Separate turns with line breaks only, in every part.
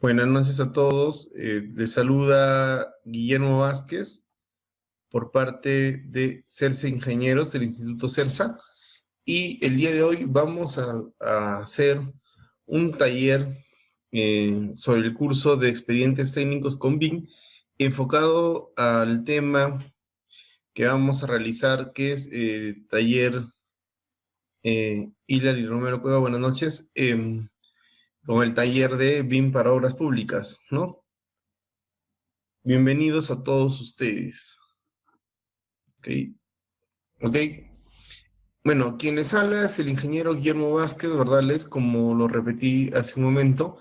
Buenas noches a todos. Les saluda Guillermo Vázquez por parte de CERSA Ingenieros del Instituto CERSA. Y el día de hoy vamos a hacer un taller sobre el curso de expedientes técnicos con BIM, enfocado al tema que vamos a realizar, que es taller Hilary Romero Cueva. Buenas noches. Con el taller de BIM para obras públicas, ¿no? Bienvenidos a todos ustedes. Ok, ok. Bueno, quien les habla es el ingeniero Guillermo Vázquez Verdales, como lo repetí hace un momento,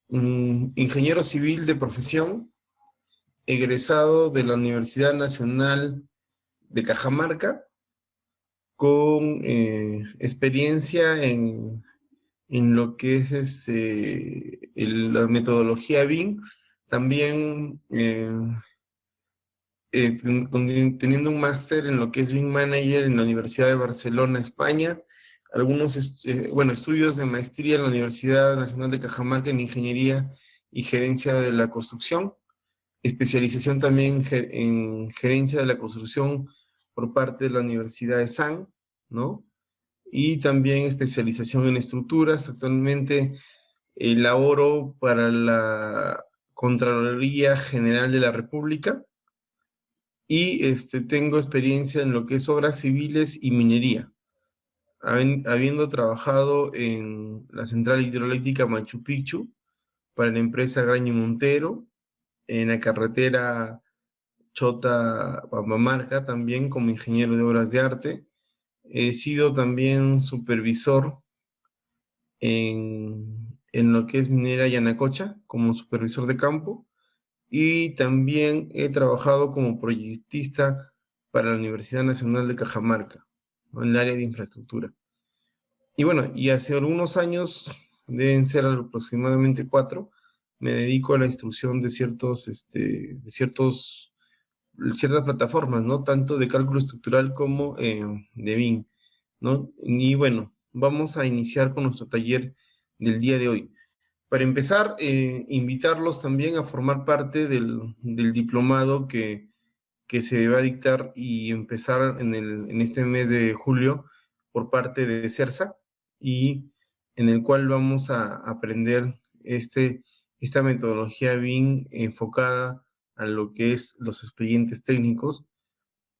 un ingeniero civil de profesión, egresado de la Universidad Nacional de Cajamarca, con experiencia en lo que es la metodología BIM, también teniendo un máster en lo que es BIM Manager en la Universidad de Barcelona, España, algunos estudios de maestría en la Universidad Nacional de Cajamarca en Ingeniería y Gerencia de la Construcción, especialización también en Gerencia de la Construcción por parte de la Universidad de San, ¿no? Y también especialización en estructuras. Actualmente laboro para la Contraloría General de la República, y tengo experiencia en lo que es obras civiles y minería, habiendo trabajado en la central hidroeléctrica Machu Picchu para la empresa Graña y Montero, en la carretera Chota-Pambamarca, también como ingeniero de obras de arte. He sido también supervisor en lo que es minera Yanacocha, como supervisor de campo, y también he trabajado como proyectista para la Universidad Nacional de Cajamarca, ¿no?, en el área de infraestructura. Y bueno, y hace algunos años, deben ser aproximadamente 4, me dedico a la instrucción de ciertas plataformas, ¿no? Tanto de cálculo estructural como de BIM, ¿no? Y bueno, vamos a iniciar con nuestro taller del día de hoy. Para empezar, invitarlos también a formar parte del diplomado que se va a dictar y empezar en este mes de julio por parte de CERSA, y en el cual vamos a aprender esta metodología BIM enfocada a lo que es los expedientes técnicos,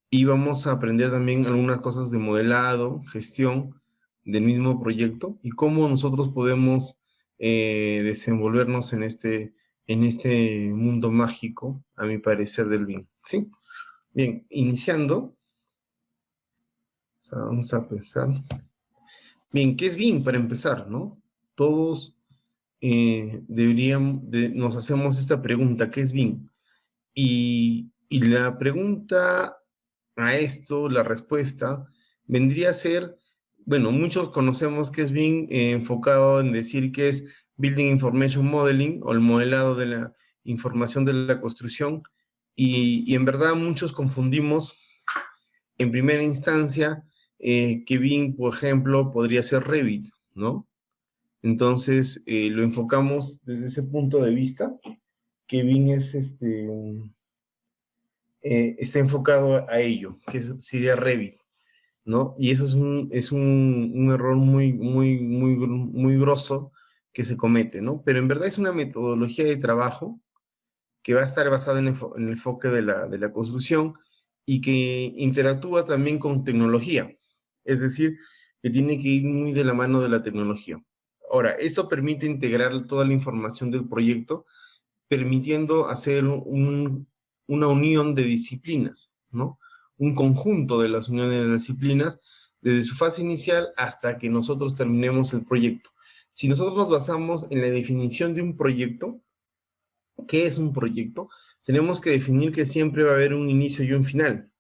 y vamos a aprender también algunas cosas de modelado, gestión del mismo proyecto y cómo nosotros podemos desenvolvernos en este mundo mágico, a mi parecer, del BIM, ¿sí? Bien, iniciando, vamos a pensar. Bien, ¿qué es BIM para empezar, no? Todos nos hacemos esta pregunta, ¿qué es BIM? Y la pregunta a esto, la respuesta, vendría a ser, bueno, muchos conocemos que es BIM enfocado en decir que es Building Information Modeling, o el modelado de la información de la construcción, y en verdad muchos confundimos en primera instancia que BIM, por ejemplo, podría ser Revit, ¿no? Entonces lo enfocamos desde ese punto de vista, que BIM está enfocado a ello, que sería Revit, ¿no? Y eso es un error muy grosso que se comete, ¿no? Pero en verdad es una metodología de trabajo que va a estar basada en el enfoque de la construcción, y que interactúa también con tecnología, es decir, que tiene que ir muy de la mano de la tecnología. Ahora, esto permite integrar toda la información del proyecto, permitiendo hacer una unión de disciplinas, ¿no? Un conjunto de las uniones de las disciplinas, desde su fase inicial hasta que nosotros terminemos el proyecto. Si nosotros nos basamos en la definición de un proyecto, ¿qué es un proyecto? Tenemos que definir que siempre va a haber un inicio y un final.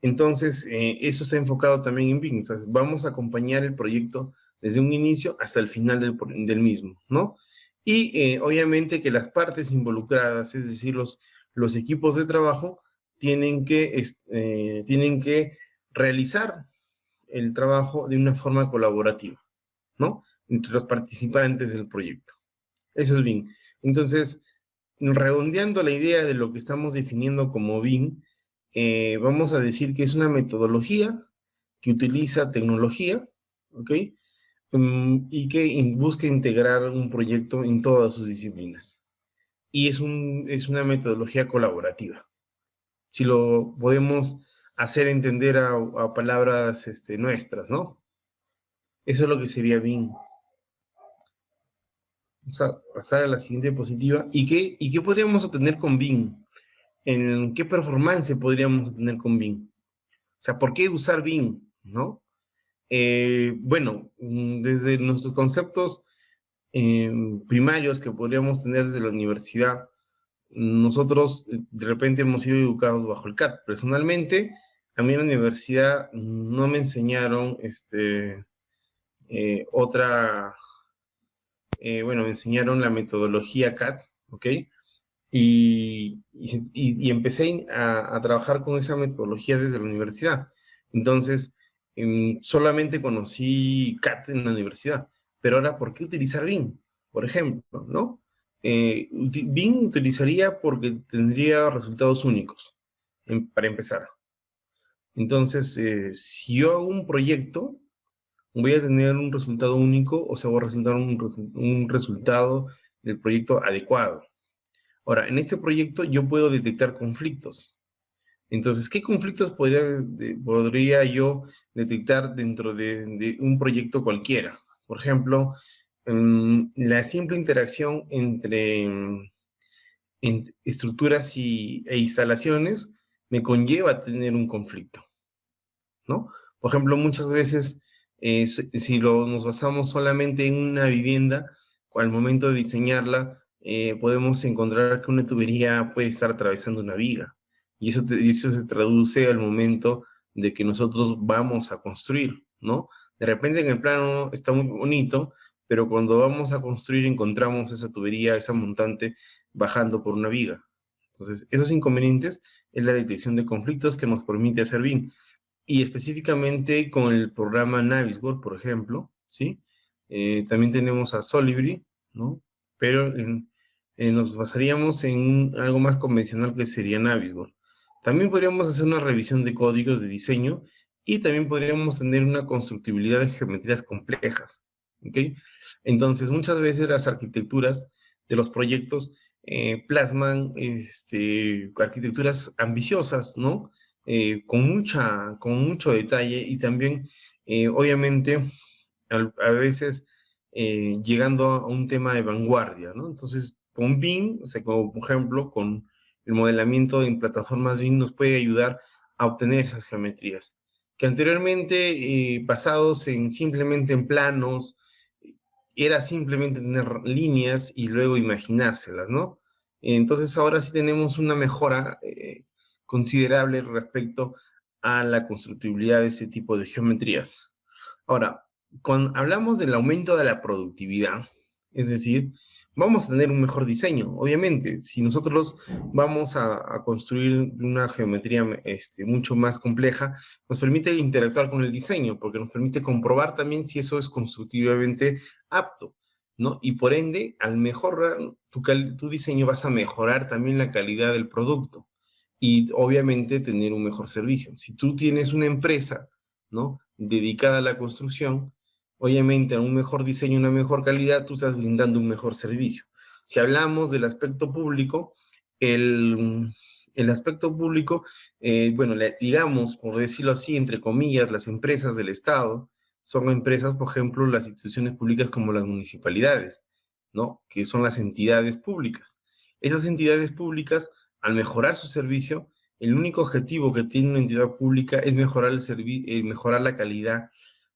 Entonces, eso está enfocado también en BIM. Entonces, vamos a acompañar el proyecto desde un inicio hasta el final del mismo, ¿no? Y obviamente que las partes involucradas, es decir, los equipos de trabajo, tienen que realizar el trabajo de una forma colaborativa, ¿no? Entre los participantes del proyecto. Eso es BIM. Entonces, redondeando la idea de lo que estamos definiendo como BIM, vamos a decir que es una metodología que utiliza tecnología, ¿ok? Y que busca integrar un proyecto en todas sus disciplinas. Y es una metodología colaborativa. Si lo podemos hacer entender a palabras nuestras, ¿no? Eso es lo que sería BIM. Vamos a pasar a la siguiente diapositiva. ¿Y qué podríamos obtener con BIM? ¿En qué performance podríamos obtener con BIM? O sea, ¿por qué usar BIM? ¿No? Bueno, desde nuestros conceptos primarios que podríamos tener desde la universidad, nosotros de repente hemos sido educados bajo el CAD. Personalmente, a mí en la universidad no me enseñaron otra, bueno, me enseñaron la metodología CAD, ¿ok? Y empecé a trabajar con esa metodología desde la universidad. Entonces, solamente conocí CAD en la universidad. Pero ahora, ¿por qué utilizar BIM? Por ejemplo, ¿no? BIM utilizaría porque tendría resultados únicos, para empezar. Entonces, si yo hago un proyecto, voy a tener un resultado único, o sea, voy a resultar un resultado del proyecto adecuado. Ahora, en este proyecto yo puedo detectar conflictos. Entonces, ¿qué conflictos podría yo detectar dentro de un proyecto cualquiera? Por ejemplo, la simple interacción entre estructuras e instalaciones me conlleva a tener un conflicto, ¿no? Por ejemplo, muchas veces, si nos basamos solamente en una vivienda, al momento de diseñarla, podemos encontrar que una tubería puede estar atravesando una viga. Y eso se traduce al momento de que nosotros vamos a construir, ¿no? De repente en el plano está muy bonito, pero cuando vamos a construir encontramos esa tubería, esa montante, bajando por una viga. Entonces, esos inconvenientes es la detección de conflictos que nos permite hacer BIM y específicamente con el programa Navisworks, por ejemplo, ¿sí? También tenemos a Solibri, ¿no? Pero nos basaríamos en algo más convencional que sería Navisworks. También podríamos hacer una revisión de códigos de diseño y también podríamos tener una constructibilidad de geometrías complejas, ¿ok? Entonces, muchas veces las arquitecturas de los proyectos plasman arquitecturas ambiciosas, ¿no? Con mucho detalle y también, obviamente, a veces llegando a un tema de vanguardia, ¿no? Entonces, con BIM, o sea, como por ejemplo, con el modelamiento en plataformas BIM nos puede ayudar a obtener esas geometrías, que anteriormente, basados simplemente en planos, era simplemente tener líneas y luego imaginárselas, ¿no? Entonces ahora sí tenemos una mejora considerable respecto a la constructibilidad de ese tipo de geometrías. Ahora, cuando hablamos del aumento de la productividad, es decir, vamos a tener un mejor diseño, obviamente. Si nosotros vamos a construir una geometría mucho más compleja, nos permite interactuar con el diseño, porque nos permite comprobar también si eso es constructivamente apto, ¿no? Y por ende, al mejorar tu diseño, vas a mejorar también la calidad del producto y obviamente tener un mejor servicio. Si tú tienes una empresa, ¿no? Dedicada a la construcción, obviamente a un mejor diseño, una mejor calidad, tú estás brindando un mejor servicio. Si hablamos del aspecto público, el aspecto público, bueno, digamos, por decirlo así, entre comillas, las empresas del Estado son empresas, por ejemplo, las instituciones públicas como las municipalidades, ¿no? Que son las entidades públicas. Esas entidades públicas, al mejorar su servicio, el único objetivo que tiene una entidad pública es mejorar la calidad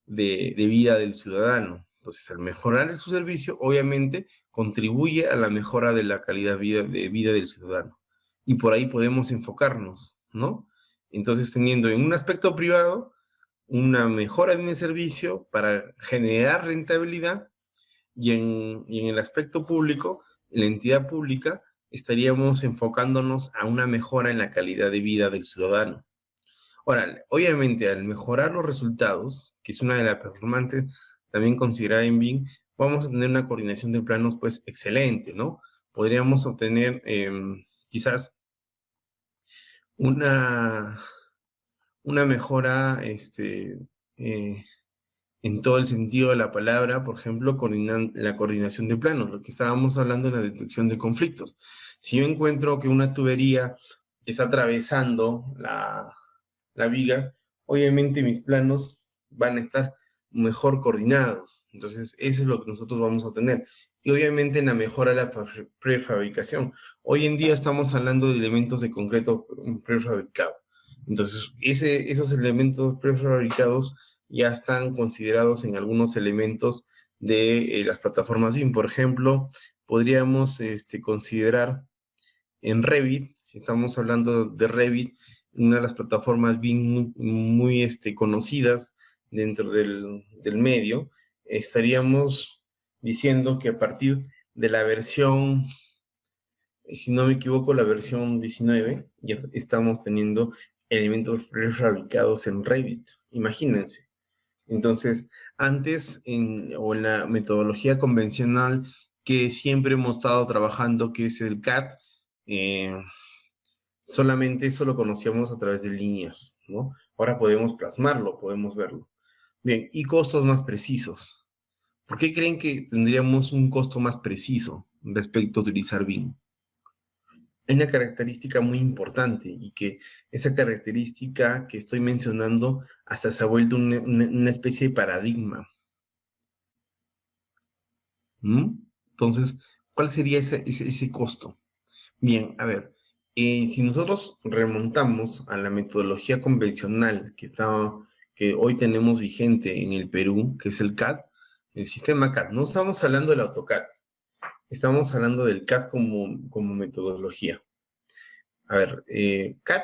de vida del ciudadano. Entonces, al mejorar su servicio, obviamente, contribuye a la mejora de la calidad de vida del ciudadano. Y por ahí podemos enfocarnos, ¿no? Entonces, teniendo en un aspecto privado una mejora en el servicio para generar rentabilidad y en el aspecto público, en la entidad pública, estaríamos enfocándonos a una mejora en la calidad de vida del ciudadano. Ahora, obviamente, al mejorar los resultados, que es una de las performances también considerada en BIM, vamos a tener una coordinación de planos, pues, excelente, ¿no? podríamos obtener quizás una, una mejora eh, en todo el sentido de la palabra, por ejemplo, la coordinación de planos, lo que estábamos hablando en la detección de conflictos. Si yo encuentro que una tubería está atravesando la viga, obviamente mis planos van a estar mejor coordinados. Entonces, eso es lo que nosotros vamos a tener. Y obviamente en la mejora de la prefabricación. Hoy en día estamos hablando de elementos de concreto prefabricado. Entonces, esos elementos prefabricados ya están considerados en algunos elementos de las plataformas BIM. Por ejemplo, podríamos considerar en Revit, si estamos hablando de Revit, una de las plataformas BIM muy conocidas dentro del medio, estaríamos diciendo que a partir de la versión, si no me equivoco, la versión 19, ya estamos teniendo elementos prefabricados en Revit. Imagínense. Entonces, antes o en la metodología convencional que siempre hemos estado trabajando, que es el CAD, eh, solamente eso lo conocíamos a través de líneas, ¿no? Ahora podemos plasmarlo, podemos verlo. Bien, y costos más precisos. ¿Por qué creen que tendríamos un costo más preciso respecto a utilizar BIM? Hay una característica muy importante y que esa característica que estoy mencionando hasta se ha vuelto una especie de paradigma. ¿Mm? Entonces, ¿cuál sería ese costo? Bien, a ver, si nosotros remontamos a la metodología convencional que hoy tenemos vigente en el Perú, que es el CAD, el sistema CAD, no estamos hablando del AutoCAD, estamos hablando del CAD como metodología. A ver, CAD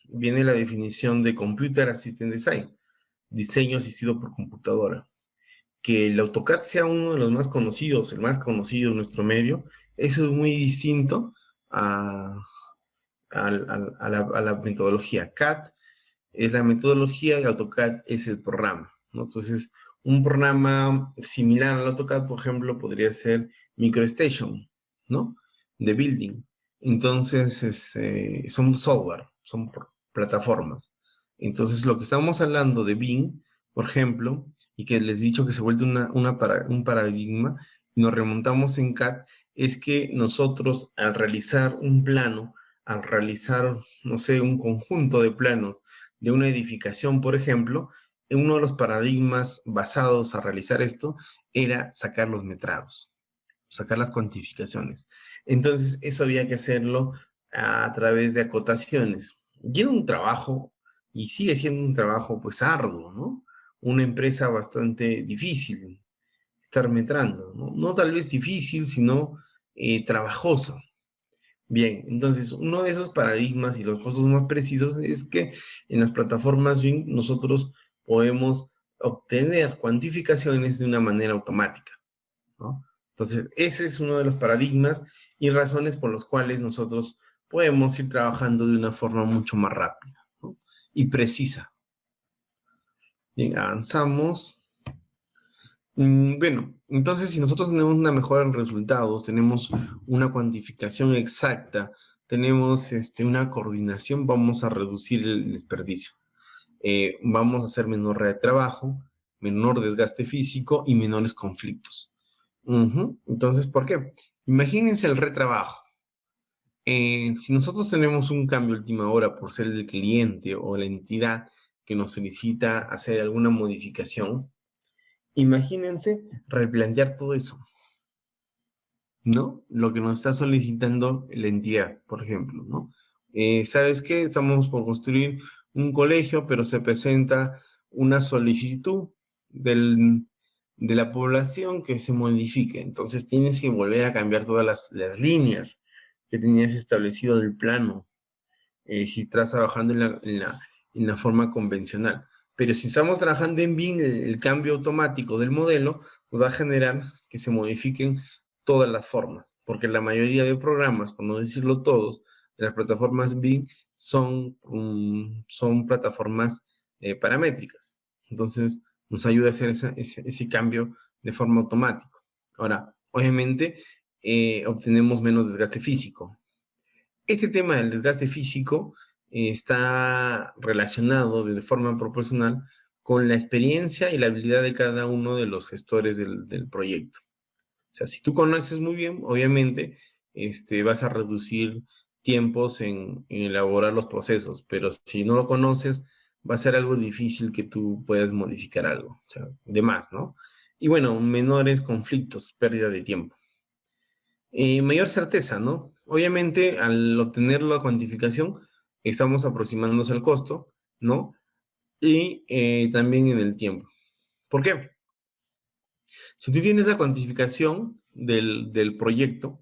viene la definición de Computer Assisted Design, diseño asistido por computadora. Que el AutoCAD sea uno de los más conocidos, el más conocido en nuestro medio, eso es muy distinto a, a la metodología. CAD es la metodología y AutoCAD es el programa, ¿no? Entonces, un programa similar al AutoCAD, por ejemplo, podría ser MicroStation, ¿no? De Building. Entonces, son software, son plataformas. Entonces, lo que estamos hablando de BIM, por ejemplo, y que les he dicho que se vuelve un paradigma, y nos remontamos en CAD, es que nosotros al realizar un plano, al realizar, no sé, un conjunto de planos de una edificación, por ejemplo, uno de los paradigmas basados a realizar esto era sacar los metrados, sacar las cuantificaciones. Entonces, eso había que hacerlo a través de acotaciones. Y era un trabajo, y sigue siendo un trabajo pues arduo, ¿no? Una empresa bastante difícil estar metrando, ¿no? No tal vez difícil, sino trabajosa. Bien, entonces uno de esos paradigmas y los costos más precisos es que en las plataformas BIM nosotros podemos obtener cuantificaciones de una manera automática, ¿no? Entonces ese es uno de los paradigmas y razones por los cuales nosotros podemos ir trabajando de una forma mucho más rápida, ¿no? Y precisa. Bien, avanzamos. Bueno, entonces si nosotros tenemos una mejora en resultados, tenemos una cuantificación exacta, tenemos una coordinación, vamos a reducir el desperdicio. Vamos a hacer menor red de trabajo, menor desgaste físico y menores conflictos. Entonces, ¿por qué? Imagínense el retrabajo. Si nosotros tenemos un cambio a última hora por ser el cliente o la entidad que nos solicita hacer alguna modificación, imagínense replantear todo eso, ¿no? Lo que nos está solicitando la entidad, por ejemplo, ¿no? ¿Sabes qué? Estamos por construir un colegio, pero se presenta una solicitud del, de la población que se modifique. Entonces tienes que volver a cambiar todas las líneas que tenías establecido del plano, si estás trabajando en la forma convencional. Pero si estamos trabajando en BIM, el cambio automático del modelo nos va a generar que se modifiquen todas las formas, porque la mayoría de programas, por no decirlo todos, de las plataformas BIM son plataformas paramétricas. Entonces, nos ayuda a hacer ese cambio de forma automática. Ahora, obviamente, obtenemos menos desgaste físico. Este tema del desgaste físico está relacionado de forma proporcional con la experiencia y la habilidad de cada uno de los gestores del proyecto. O sea, si tú conoces muy bien, obviamente, vas a reducir tiempos en elaborar los procesos, pero si no lo conoces, va a ser algo difícil que tú puedas modificar algo, o sea, de más, ¿no? Y bueno, menores conflictos, pérdida de tiempo. Mayor certeza, ¿no? Obviamente, al obtener la cuantificación, estamos aproximándonos al costo, ¿no? Y también en el tiempo. ¿Por qué? Si tú tienes la cuantificación del proyecto,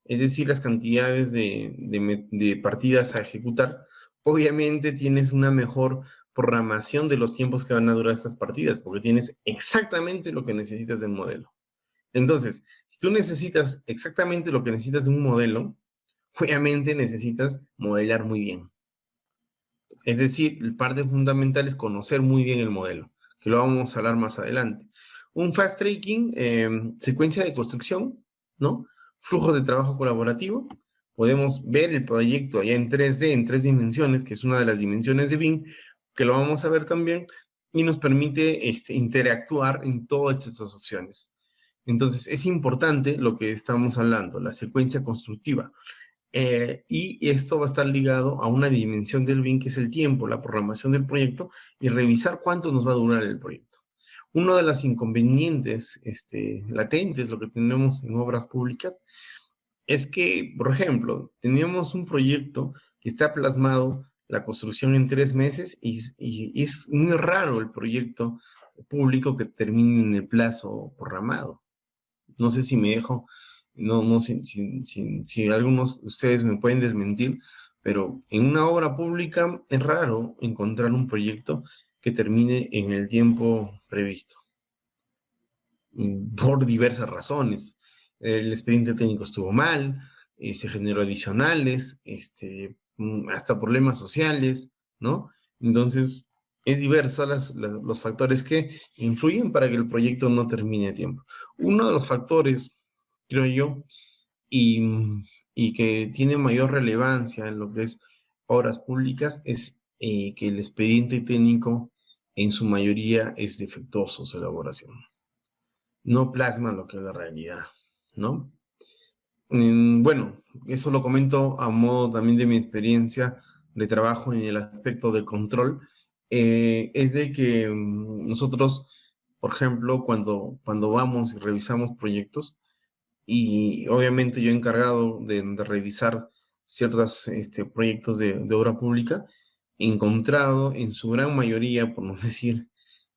es decir, las cantidades de partidas a ejecutar, obviamente tienes una mejor programación de los tiempos que van a durar estas partidas, porque tienes exactamente lo que necesitas del modelo. Entonces, si tú necesitas exactamente lo que necesitas de un modelo, obviamente necesitas modelar muy bien. Es decir, el parte fundamental es conocer muy bien el modelo, que lo vamos a hablar más adelante. Un fast tracking, secuencia de construcción, ¿no? Flujos de trabajo colaborativo. Podemos ver el proyecto ya en 3D, en 3 dimensiones, que es una de las dimensiones de BIM, que lo vamos a ver también, y nos permite interactuar en todas estas opciones. Entonces, es importante lo que estamos hablando, la secuencia constructiva. Y esto va a estar ligado a una dimensión del BIM, que es el tiempo, la programación del proyecto, y revisar cuánto nos va a durar el proyecto. Uno de los inconvenientes latentes, lo que tenemos en obras públicas, es que, por ejemplo, teníamos un proyecto que está plasmado la construcción en 3 meses y es muy raro el proyecto público que termine en el plazo programado. No sé si me dejo, no sé si algunos de ustedes me pueden desmentir, pero en una obra pública es raro encontrar un proyecto que termine en el tiempo previsto, por diversas razones. El expediente técnico estuvo mal, se generó adicionales, hasta problemas sociales, ¿no? Entonces, es diverso los factores que influyen para que el proyecto no termine a tiempo. Uno de los factores, creo yo, y, y que tiene mayor relevancia en lo que es obras públicas es que el expediente técnico en su mayoría es defectuoso su elaboración. No plasma lo que es la realidad, ¿no? Bueno, eso lo comento a modo también de mi experiencia de trabajo en el aspecto de control. Es de que nosotros, por ejemplo, cuando vamos y revisamos proyectos, y obviamente yo he encargado de revisar ciertos proyectos de obra pública, he encontrado en su gran mayoría, por no decir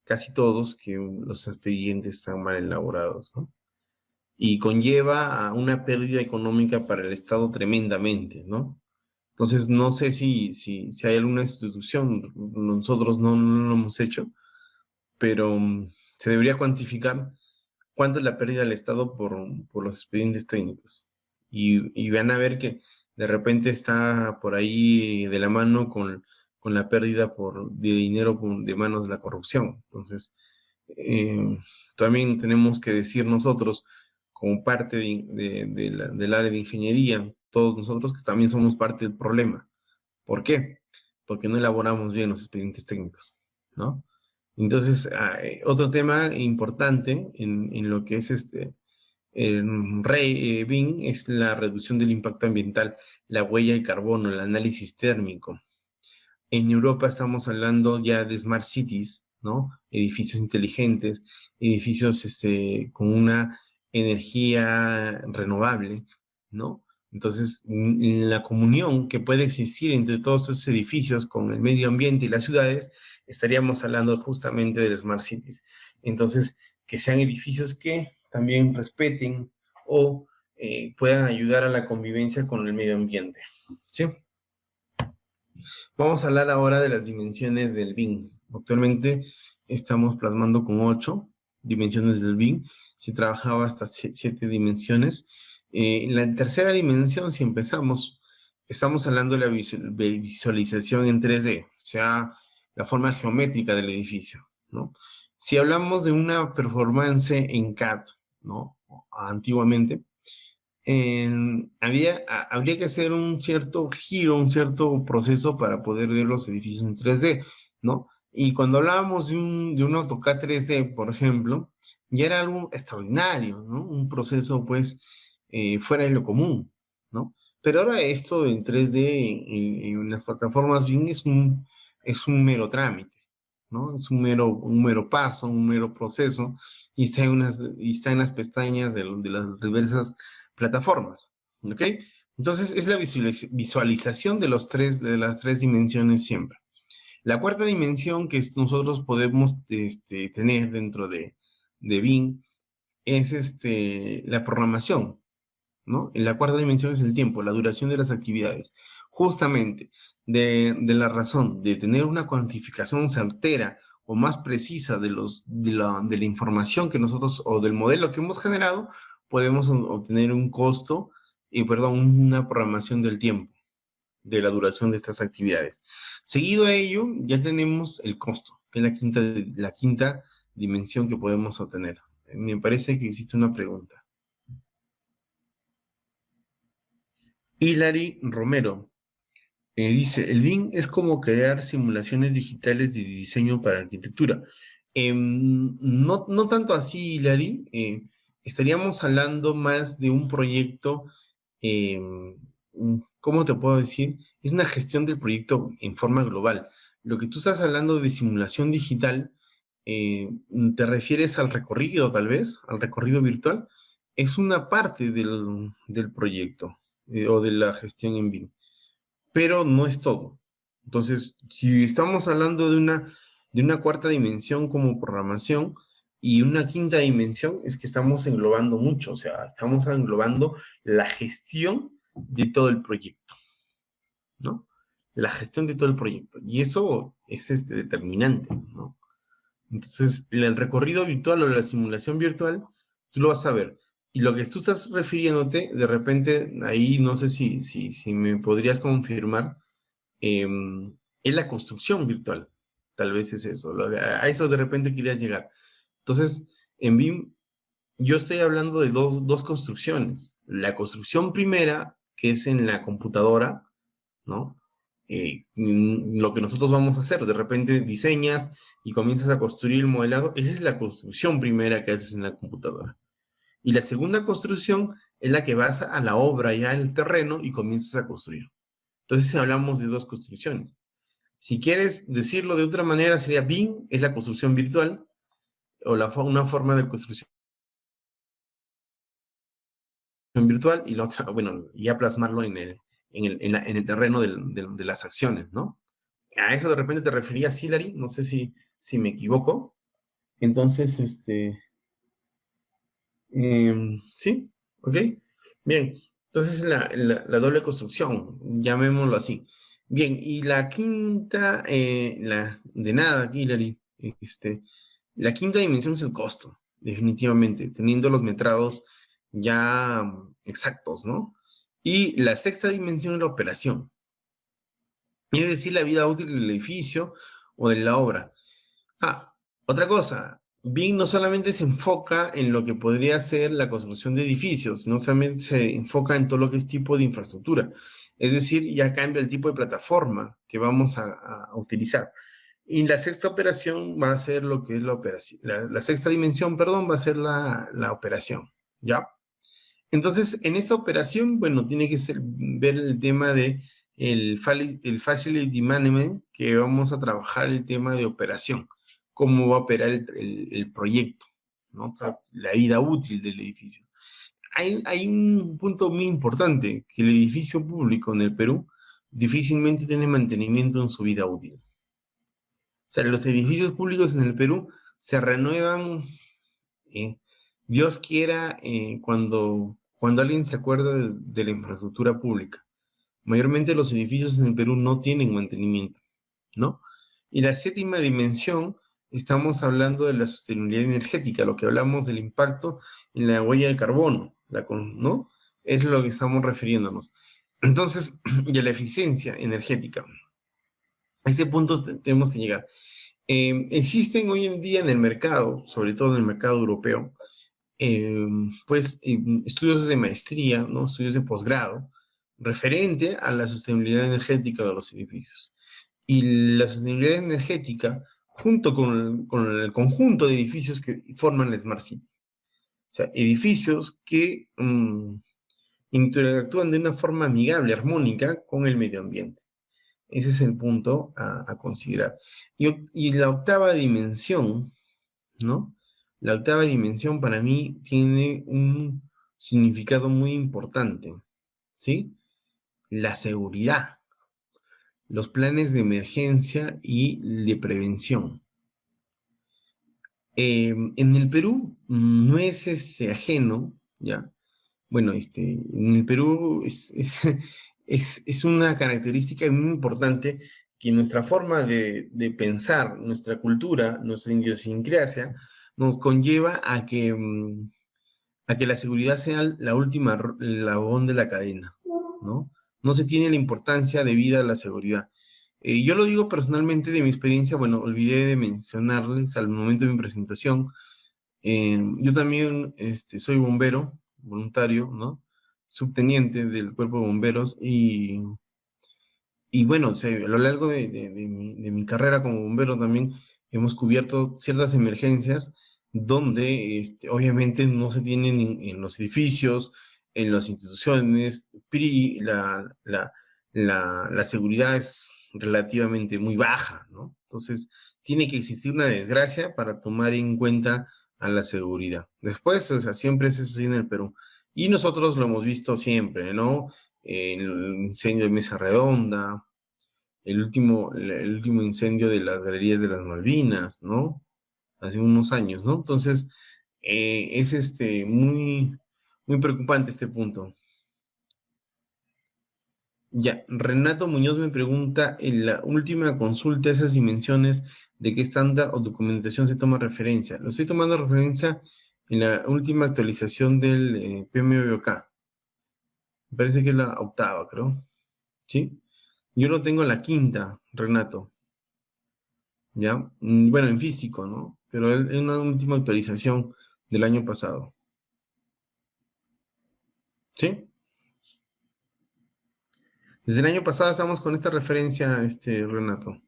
casi todos, que los expedientes están mal elaborados, ¿no? Y conlleva a una pérdida económica para el Estado tremendamente, ¿no? Entonces, no sé si hay alguna institución, nosotros no lo hemos hecho, pero se debería cuantificar cuánto es la pérdida del Estado por los expedientes técnicos. Y van a ver que de repente está por ahí de la mano con la pérdida de dinero de manos de la corrupción. Entonces, también tenemos que decir nosotros, como parte del área de ingeniería, todos nosotros que también somos parte del problema. ¿Por qué? Porque no elaboramos bien los expedientes técnicos, ¿no? Entonces, otro tema importante en lo que es el BIM es la reducción del impacto ambiental, la huella de carbono, el análisis térmico. En Europa estamos hablando ya de smart cities, ¿no? Edificios inteligentes, edificios con una energía renovable, ¿no? Entonces, la comunión que puede existir entre todos esos edificios con el medio ambiente y las ciudades, estaríamos hablando justamente de smart cities. Entonces, que sean edificios que también respeten o puedan ayudar a la convivencia con el medio ambiente, ¿sí? Vamos a hablar ahora de las dimensiones del BIM. Actualmente estamos plasmando con 8 dimensiones del BIM. Se trabajaba hasta 7 dimensiones. La tercera dimensión, si empezamos, estamos hablando de la visualización en 3D, o sea, la forma geométrica del edificio, ¿no? Si hablamos de una performance en CAD, ¿no? Antiguamente, habría que hacer un cierto giro, un cierto proceso para poder ver los edificios en 3D, ¿no? Y cuando hablábamos de un AutoCAD 3D, por ejemplo, ya era algo extraordinario, ¿no? Un proceso, pues, fuera de lo común, ¿no? Pero ahora esto en 3D, en las plataformas BIM, es un mero trámite, ¿no? Es un mero paso, un mero proceso, y está en las pestañas de las diversas plataformas, ¿ok? Entonces es la visualización de de las tres dimensiones siempre. La cuarta dimensión que nosotros podemos tener dentro de BIM es la programación, ¿no? En la cuarta dimensión es el tiempo, la duración de las actividades. Justamente de la razón de tener una cuantificación certera o más precisa de la información que nosotros o del modelo que hemos generado, podemos obtener un costo, perdón, una programación del tiempo, de la duración de estas actividades. Seguido a ello, ya tenemos el costo, que es la quinta dimensión que podemos obtener. Me parece que existe una pregunta. Hilary Romero dice, el BIM es como crear simulaciones digitales de diseño para arquitectura. No tanto así, Hilary. Estaríamos hablando más de un proyecto, ¿cómo te puedo decir? Es una gestión del proyecto en forma global. Lo que tú estás hablando de simulación digital, ¿te refieres al recorrido, tal vez? ¿Al recorrido virtual? Es una parte del proyecto o de la gestión en BIM, pero no es todo. Entonces, si estamos hablando de una cuarta dimensión como programación y una quinta dimensión, es que estamos englobando mucho, o sea, estamos englobando la gestión de todo el proyecto, ¿no? La gestión de todo el proyecto. Y eso es determinante, ¿no? Entonces, el recorrido virtual o la simulación virtual, tú lo vas a ver. Y lo que tú estás refiriéndote, de repente, ahí no sé si me podrías confirmar, es la construcción virtual. Tal vez es eso. A eso de repente querías llegar. Entonces, en BIM, yo estoy hablando de dos construcciones. La construcción primera, que es en la computadora, ¿no? Lo que nosotros vamos a hacer, de repente diseñas y comienzas a construir el modelado, esa es la construcción primera que haces en la computadora. Y la segunda construcción es la que vas a la obra ya en el terreno y comienzas a construir. Entonces hablamos de dos construcciones. Si quieres decirlo de otra manera, sería BIM, es la construcción virtual, o una forma de construcción virtual, y la otra, bueno, ya plasmarlo en el terreno de las acciones, ¿no? A eso de repente te referías, Hilary, no sé si me equivoco. Entonces, sí, ok, bien. Entonces la doble construcción, llamémoslo así. Bien, y la quinta, de nada, Hilary, la quinta dimensión es el costo, definitivamente, teniendo los metrados ya exactos, ¿no? Y la sexta dimensión es la operación, es decir, la vida útil del edificio o de la obra. Ah, otra cosa, BIM no solamente se enfoca en lo que podría ser la construcción de edificios, sino también se enfoca en todo lo que es tipo de infraestructura. Es decir, ya cambia el tipo de plataforma que vamos a utilizar. Y la sexta operación va a ser lo que es la operación. La sexta dimensión, perdón, va a ser la operación. ¿Ya? Entonces, en esta operación, bueno, tiene que ver el tema de el Facility Management, que vamos a trabajar el tema de operación, cómo va a operar el proyecto, ¿no? O sea, la vida útil del edificio. Hay un punto muy importante, que el edificio público en el Perú difícilmente tiene mantenimiento en su vida útil. O sea, los edificios públicos en el Perú se renuevan, eh, Dios quiera, cuando alguien se acuerda de la infraestructura pública. Mayormente los edificios en el Perú no tienen mantenimiento, ¿no? Y la séptima dimensión, estamos hablando de la sostenibilidad energética, lo que hablamos del impacto en la huella de carbono, ¿no? Es lo que estamos refiriéndonos. Entonces, y a la eficiencia energética. A ese punto tenemos que llegar. Existen hoy en día en el mercado, sobre todo en el mercado europeo, estudios de maestría, ¿no? Estudios de posgrado, referente a la sostenibilidad energética de los edificios. Y la sostenibilidad energética, junto con el conjunto de edificios que forman la Smart City. O sea, edificios que interactúan de una forma amigable, armónica con el medio ambiente. Ese es el punto a considerar. Y la octava dimensión, ¿no? La octava dimensión para mí tiene un significado muy importante, ¿sí? La seguridad, los planes de emergencia y de prevención. En el Perú no es ajeno, ¿ya? Bueno, en el Perú es una característica muy importante que nuestra forma de pensar, nuestra cultura, nuestra idiosincrasia, nos conlleva a que la seguridad sea la última eslabón de la cadena, ¿no? No se tiene la importancia debida a la seguridad. Yo lo digo personalmente de mi experiencia, bueno, olvidé de mencionarles al momento de mi presentación. Yo también soy bombero, voluntario, ¿no? Subteniente del Cuerpo de Bomberos y bueno, o sea, a lo largo de mi carrera como bombero también hemos cubierto ciertas emergencias donde obviamente no se tienen en los edificios, en las instituciones, la seguridad es relativamente muy baja, ¿no? Entonces, tiene que existir una desgracia para tomar en cuenta a la seguridad. Después, o sea, siempre es así en el Perú. Y nosotros lo hemos visto siempre, ¿no? El incendio de Mesa Redonda, el último incendio de las galerías de las Malvinas, ¿no? Hace unos años, ¿no? Entonces, es muy preocupante este punto. Ya, Renato Muñoz me pregunta en la última consulta esas dimensiones de qué estándar o documentación se toma referencia. Lo estoy tomando referencia en la última actualización del PMBOK. Me parece que es la octava, creo. ¿Sí? Yo lo tengo la quinta, Renato. ¿Ya? Bueno, en físico, ¿no? Pero es una última actualización del año pasado. ¿Sí? Desde el año pasado estamos con esta referencia, Renato.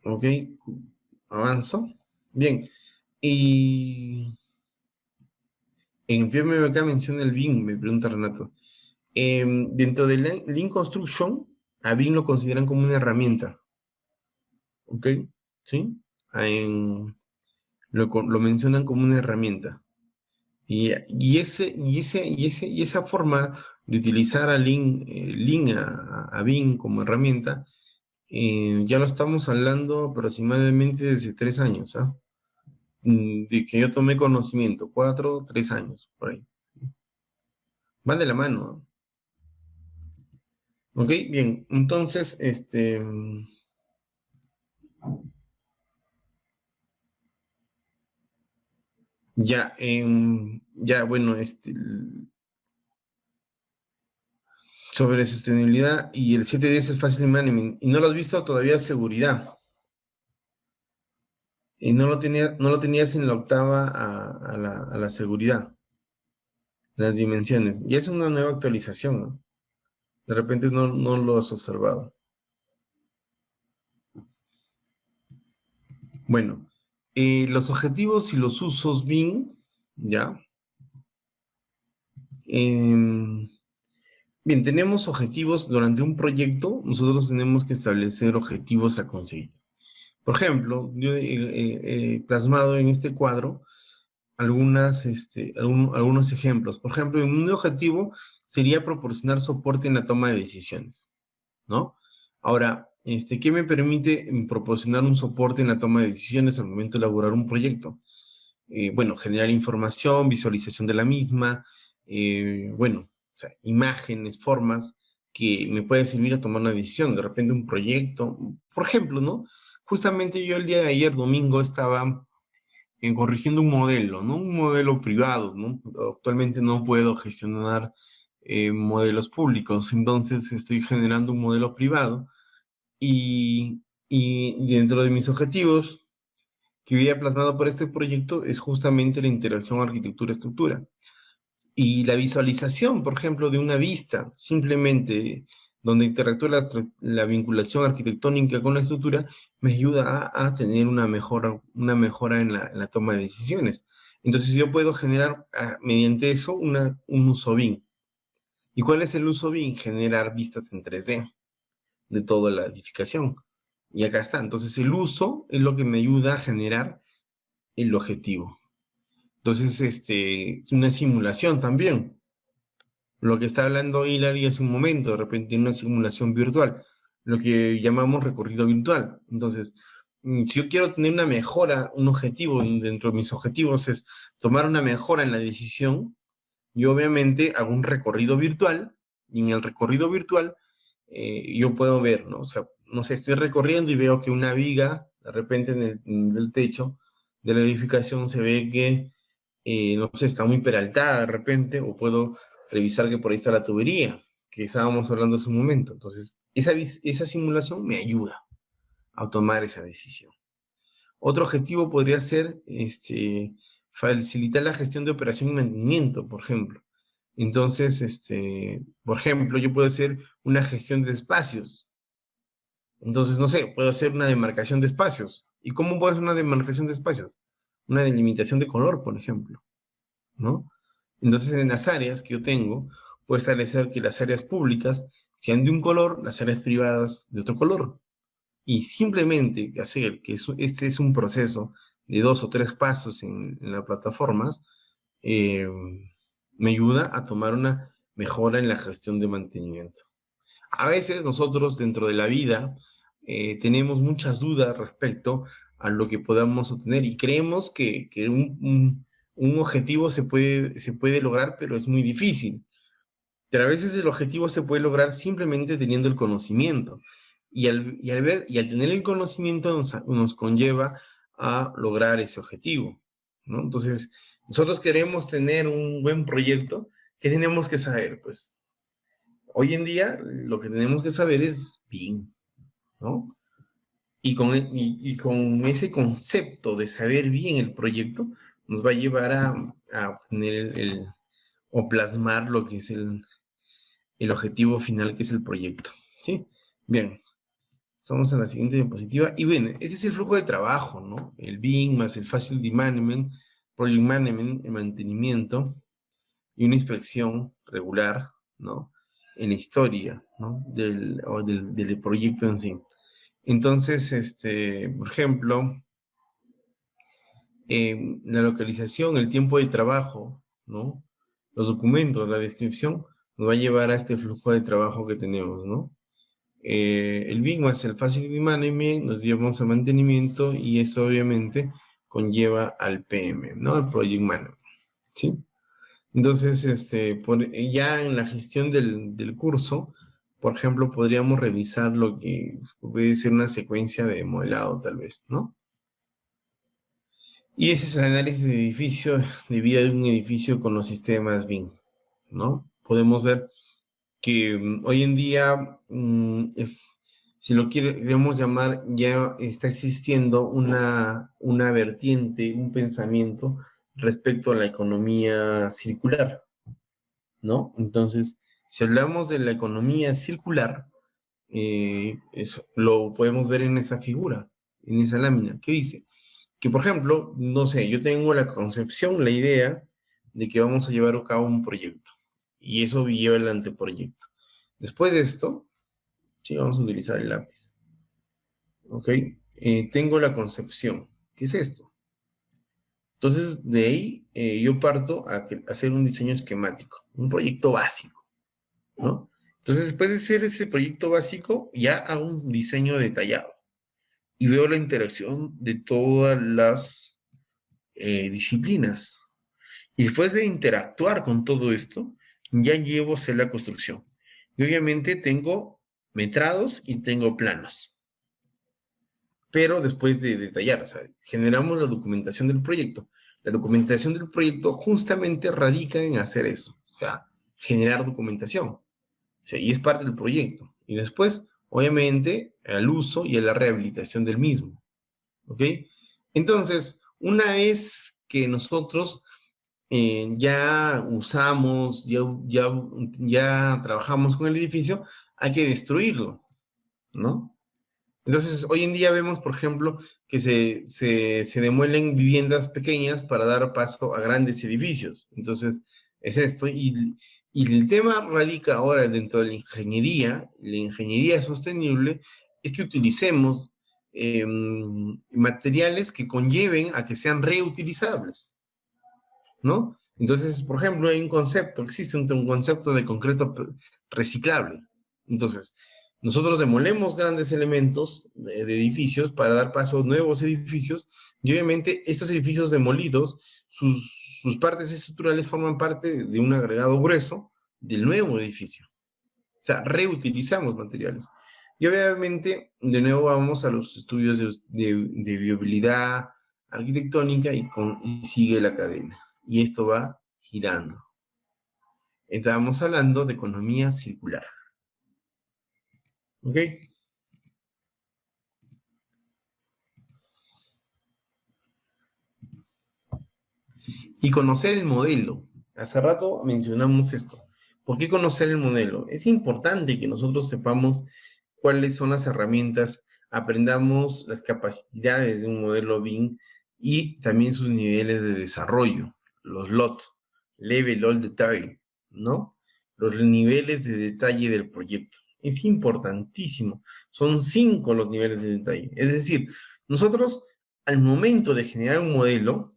¿Ok? Avanzo. Bien. Y en el PMBK menciona el BIM, me pregunta Renato. Dentro del Lean Construction, a BIM lo consideran como una herramienta. ¿Ok? ¿Sí? Lo mencionan como una herramienta. Y esa forma de utilizar a Lean a BIM como herramienta, ya lo estamos hablando aproximadamente desde 3 años, ¿ah? De que yo tomé conocimiento, 4, 3 años, por ahí. Van de la mano, ¿no? Ok, bien, entonces, ya, bueno, sobre sostenibilidad y el 710 es fácil management, y no lo has visto todavía seguridad, y no lo tenías en la octava a la seguridad, las dimensiones, y es una nueva actualización, ¿no? De repente no lo has observado. Bueno, los objetivos y los usos BIM, ¿ya? Em, Bien, tenemos objetivos durante un proyecto, nosotros tenemos que establecer objetivos a conseguir. Por ejemplo, yo he plasmado en este cuadro algunos ejemplos. Por ejemplo, un objetivo sería proporcionar soporte en la toma de decisiones, ¿no? Ahora, ¿qué me permite proporcionar un soporte en la toma de decisiones al momento de elaborar un proyecto? Bueno, generar información, visualización de la misma, bueno, o sea, imágenes, formas que me pueden servir a tomar una decisión, de repente un proyecto, por ejemplo, ¿no? Justamente yo el día de ayer, domingo, estaba corrigiendo un modelo, ¿no? Un modelo privado, ¿no? Actualmente no puedo gestionar modelos públicos, entonces estoy generando un modelo privado y dentro de mis objetivos que había plasmado por este proyecto es justamente la interacción arquitectura-estructura. Y la visualización, por ejemplo, de una vista, simplemente donde interactúa la vinculación arquitectónica con la estructura, me ayuda a tener una mejora en la toma de decisiones. Entonces yo puedo generar mediante eso un uso BIM. ¿Y cuál es el uso BIM? Generar vistas en 3D de toda la edificación. Y acá está. Entonces el uso es lo que me ayuda a generar el objetivo. Entonces, una simulación también. Lo que está hablando Hilary hace un momento, de repente una simulación virtual, lo que llamamos recorrido virtual. Entonces, si yo quiero tener una mejora, un objetivo, dentro de mis objetivos es tomar una mejora en la decisión, yo obviamente hago un recorrido virtual, y en el recorrido virtual yo puedo ver, ¿no? O sea, no sé, estoy recorriendo y veo que una viga, de repente en el techo de la edificación se ve que, no sé, está muy peraltada de repente, o puedo revisar que por ahí está la tubería, que estábamos hablando hace un momento. Entonces, esa simulación me ayuda a tomar esa decisión. Otro objetivo podría ser facilitar la gestión de operación y mantenimiento, por ejemplo. Entonces, por ejemplo, yo puedo hacer una gestión de espacios. Entonces, no sé, puedo hacer una demarcación de espacios. ¿Y cómo puedo hacer una demarcación de espacios? Una delimitación de color, por ejemplo, ¿no? Entonces, en las áreas que yo tengo, puedo establecer que las áreas públicas sean de un color, las áreas privadas de otro color. Y simplemente hacer que este es un proceso de 2 o 3 pasos en las plataformas, eh, me ayuda a tomar una mejora en la gestión de mantenimiento. A veces nosotros dentro de la vida tenemos muchas dudas respecto a lo que podamos obtener y creemos que un objetivo se puede lograr, pero es muy difícil. Pero a veces el objetivo se puede lograr simplemente teniendo el conocimiento. Y al tener el conocimiento nos conlleva a lograr ese objetivo, ¿no? Entonces, nosotros queremos tener un buen proyecto. ¿Qué tenemos que saber? Pues hoy en día lo que tenemos que saber es bien, ¿no? Y con ese concepto de saber bien el proyecto, nos va a llevar a obtener o plasmar lo que es el objetivo final, que es el proyecto, ¿sí? Bien, estamos en la siguiente diapositiva. Y bien, ese es el flujo de trabajo, ¿no? El BIM más el Facility Management, Project Management, el mantenimiento y una inspección regular, ¿no? En la historia, ¿no? Del proyecto en sí. Entonces, por ejemplo, la localización, el tiempo de trabajo, ¿no? Los documentos, la descripción, nos va a llevar a este flujo de trabajo que tenemos, ¿no? El BIM más el Facility Management nos llevamos a mantenimiento y eso obviamente conlleva al PM, ¿no? Al Project Management, ¿sí? Entonces, ya en la gestión del curso, por ejemplo, podríamos revisar lo que puede ser una secuencia de modelado, tal vez, ¿no? Y ese es el análisis de edificio, de vida de un edificio con los sistemas BIM, ¿no? Podemos ver que hoy en día si lo queremos llamar, ya está existiendo una vertiente, un pensamiento respecto a la economía circular, ¿no? Entonces, si hablamos de la economía circular, eso lo podemos ver en esa figura, en esa lámina. ¿Qué dice? Que, por ejemplo, no sé, yo tengo la concepción, la idea de que vamos a llevar a cabo un proyecto. Y eso lleva el anteproyecto. Después de esto, sí, vamos a utilizar el lápiz. ¿Ok? Tengo la concepción. ¿Qué es esto? Entonces, de ahí yo parto a hacer un diseño esquemático, un proyecto básico, ¿no? Entonces, después de hacer ese proyecto básico, ya hago un diseño detallado y veo la interacción de todas las disciplinas. Y después de interactuar con todo esto, ya llevo a hacer la construcción. Y obviamente tengo metrados y tengo planos. Pero después de detallar, o sea, generamos la documentación del proyecto. La documentación del proyecto justamente radica en hacer eso, o sea, generar documentación. O sea, y es parte del proyecto. Y después, obviamente, al uso y a la rehabilitación del mismo. ¿Ok? Entonces, una vez que nosotros ya usamos, ya trabajamos con el edificio, hay que destruirlo, ¿no? Entonces, hoy en día vemos, por ejemplo, que se demuelen viviendas pequeñas para dar paso a grandes edificios. Entonces, es esto. Y el tema radica ahora dentro de la ingeniería sostenible, es que utilicemos materiales que conlleven a que sean reutilizables, ¿no? Entonces, por ejemplo, hay un concepto, existe un concepto de concreto reciclable. Entonces, nosotros demolemos grandes elementos de edificios para dar paso a nuevos edificios, y obviamente estos edificios demolidos, sus partes estructurales forman parte de un agregado grueso del nuevo edificio. O sea, reutilizamos materiales. Y obviamente, de nuevo vamos a los estudios de viabilidad arquitectónica y sigue la cadena. Y esto va girando. Estábamos hablando de economía circular. ¿Ok? Y conocer el modelo. Hace rato mencionamos esto. ¿Por qué conocer el modelo? Es importante que nosotros sepamos cuáles son las herramientas, aprendamos las capacidades de un modelo BIM y también sus niveles de desarrollo, los LOT, Level of Detail, ¿no? Los niveles de detalle del proyecto. Es importantísimo. Son 5 los niveles de detalle. Es decir, nosotros al momento de generar un modelo,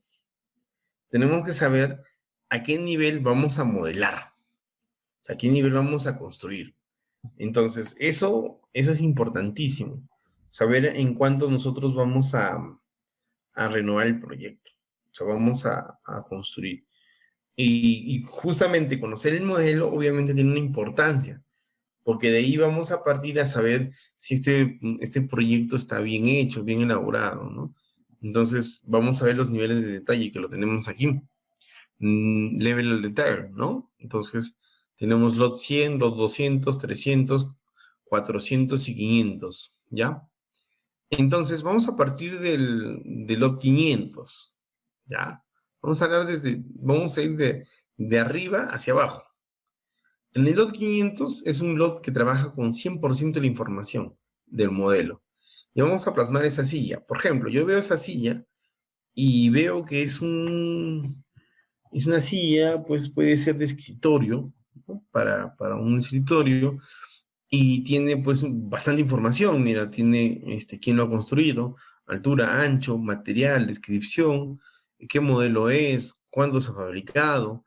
tenemos que saber a qué nivel vamos a modelar, o sea, a qué nivel vamos a construir. Entonces, eso es importantísimo, saber en cuánto nosotros vamos a renovar el proyecto, o sea, vamos a construir. Y justamente conocer el modelo obviamente tiene una importancia, porque de ahí vamos a partir a saber si este proyecto está bien hecho, bien elaborado, ¿no? Entonces, vamos a ver los niveles de detalle que lo tenemos aquí. Level detail, ¿no? Entonces, tenemos lot 100, lot 200, 300, 400 y 500, ¿ya? Entonces, vamos a partir del lot 500, ¿ya? Vamos a ir de arriba hacia abajo. En el lot 500 es un lot que trabaja con 100% de la información del modelo. Y vamos a plasmar esa silla. Por ejemplo, yo veo esa silla y veo que es una silla, pues puede ser de escritorio, ¿no? Para un escritorio, y tiene pues bastante información. Mira, tiene quién lo ha construido, altura, ancho, material, descripción, qué modelo es, cuándo se ha fabricado,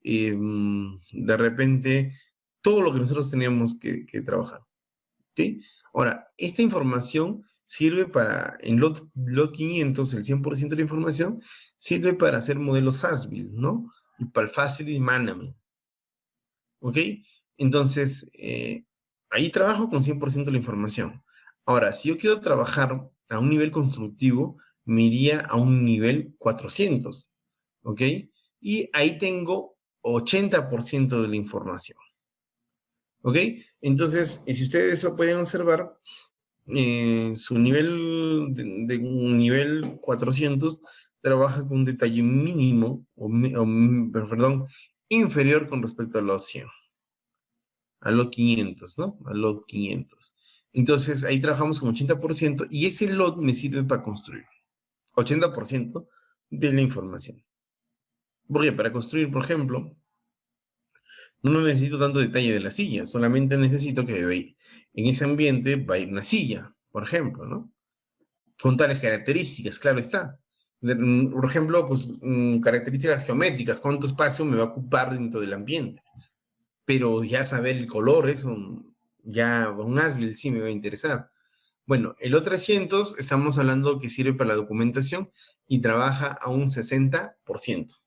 de repente, todo lo que nosotros tenemos que trabajar. ¿Ok? Ahora, esta información sirve para, en lot 500, el 100% de la información, sirve para hacer modelos as-built, ¿no? Y para el Facility Management, ¿ok? Entonces, ahí trabajo con 100% de la información. Ahora, si yo quiero trabajar a un nivel constructivo, me iría a un nivel 400, ¿ok? Y ahí tengo 80% de la información, ¿ok? Entonces, si ustedes eso pueden observar, su nivel de un nivel 400 trabaja con un detalle mínimo, perdón, inferior con respecto a los 100, a los 500, ¿no? A los 500. Entonces, ahí trabajamos con 80% y ese lot me sirve para construir 80% de la información. Porque para construir, por ejemplo, no necesito tanto detalle de la silla, solamente necesito que en ese ambiente va a ir una silla, por ejemplo, ¿no? Con tales características, claro está. Por ejemplo, pues, características geométricas, cuánto espacio me va a ocupar dentro del ambiente. Pero ya saber el color, eso, ya un as-built sí me va a interesar. Bueno, el O300 estamos hablando que sirve para la documentación y trabaja a un 60%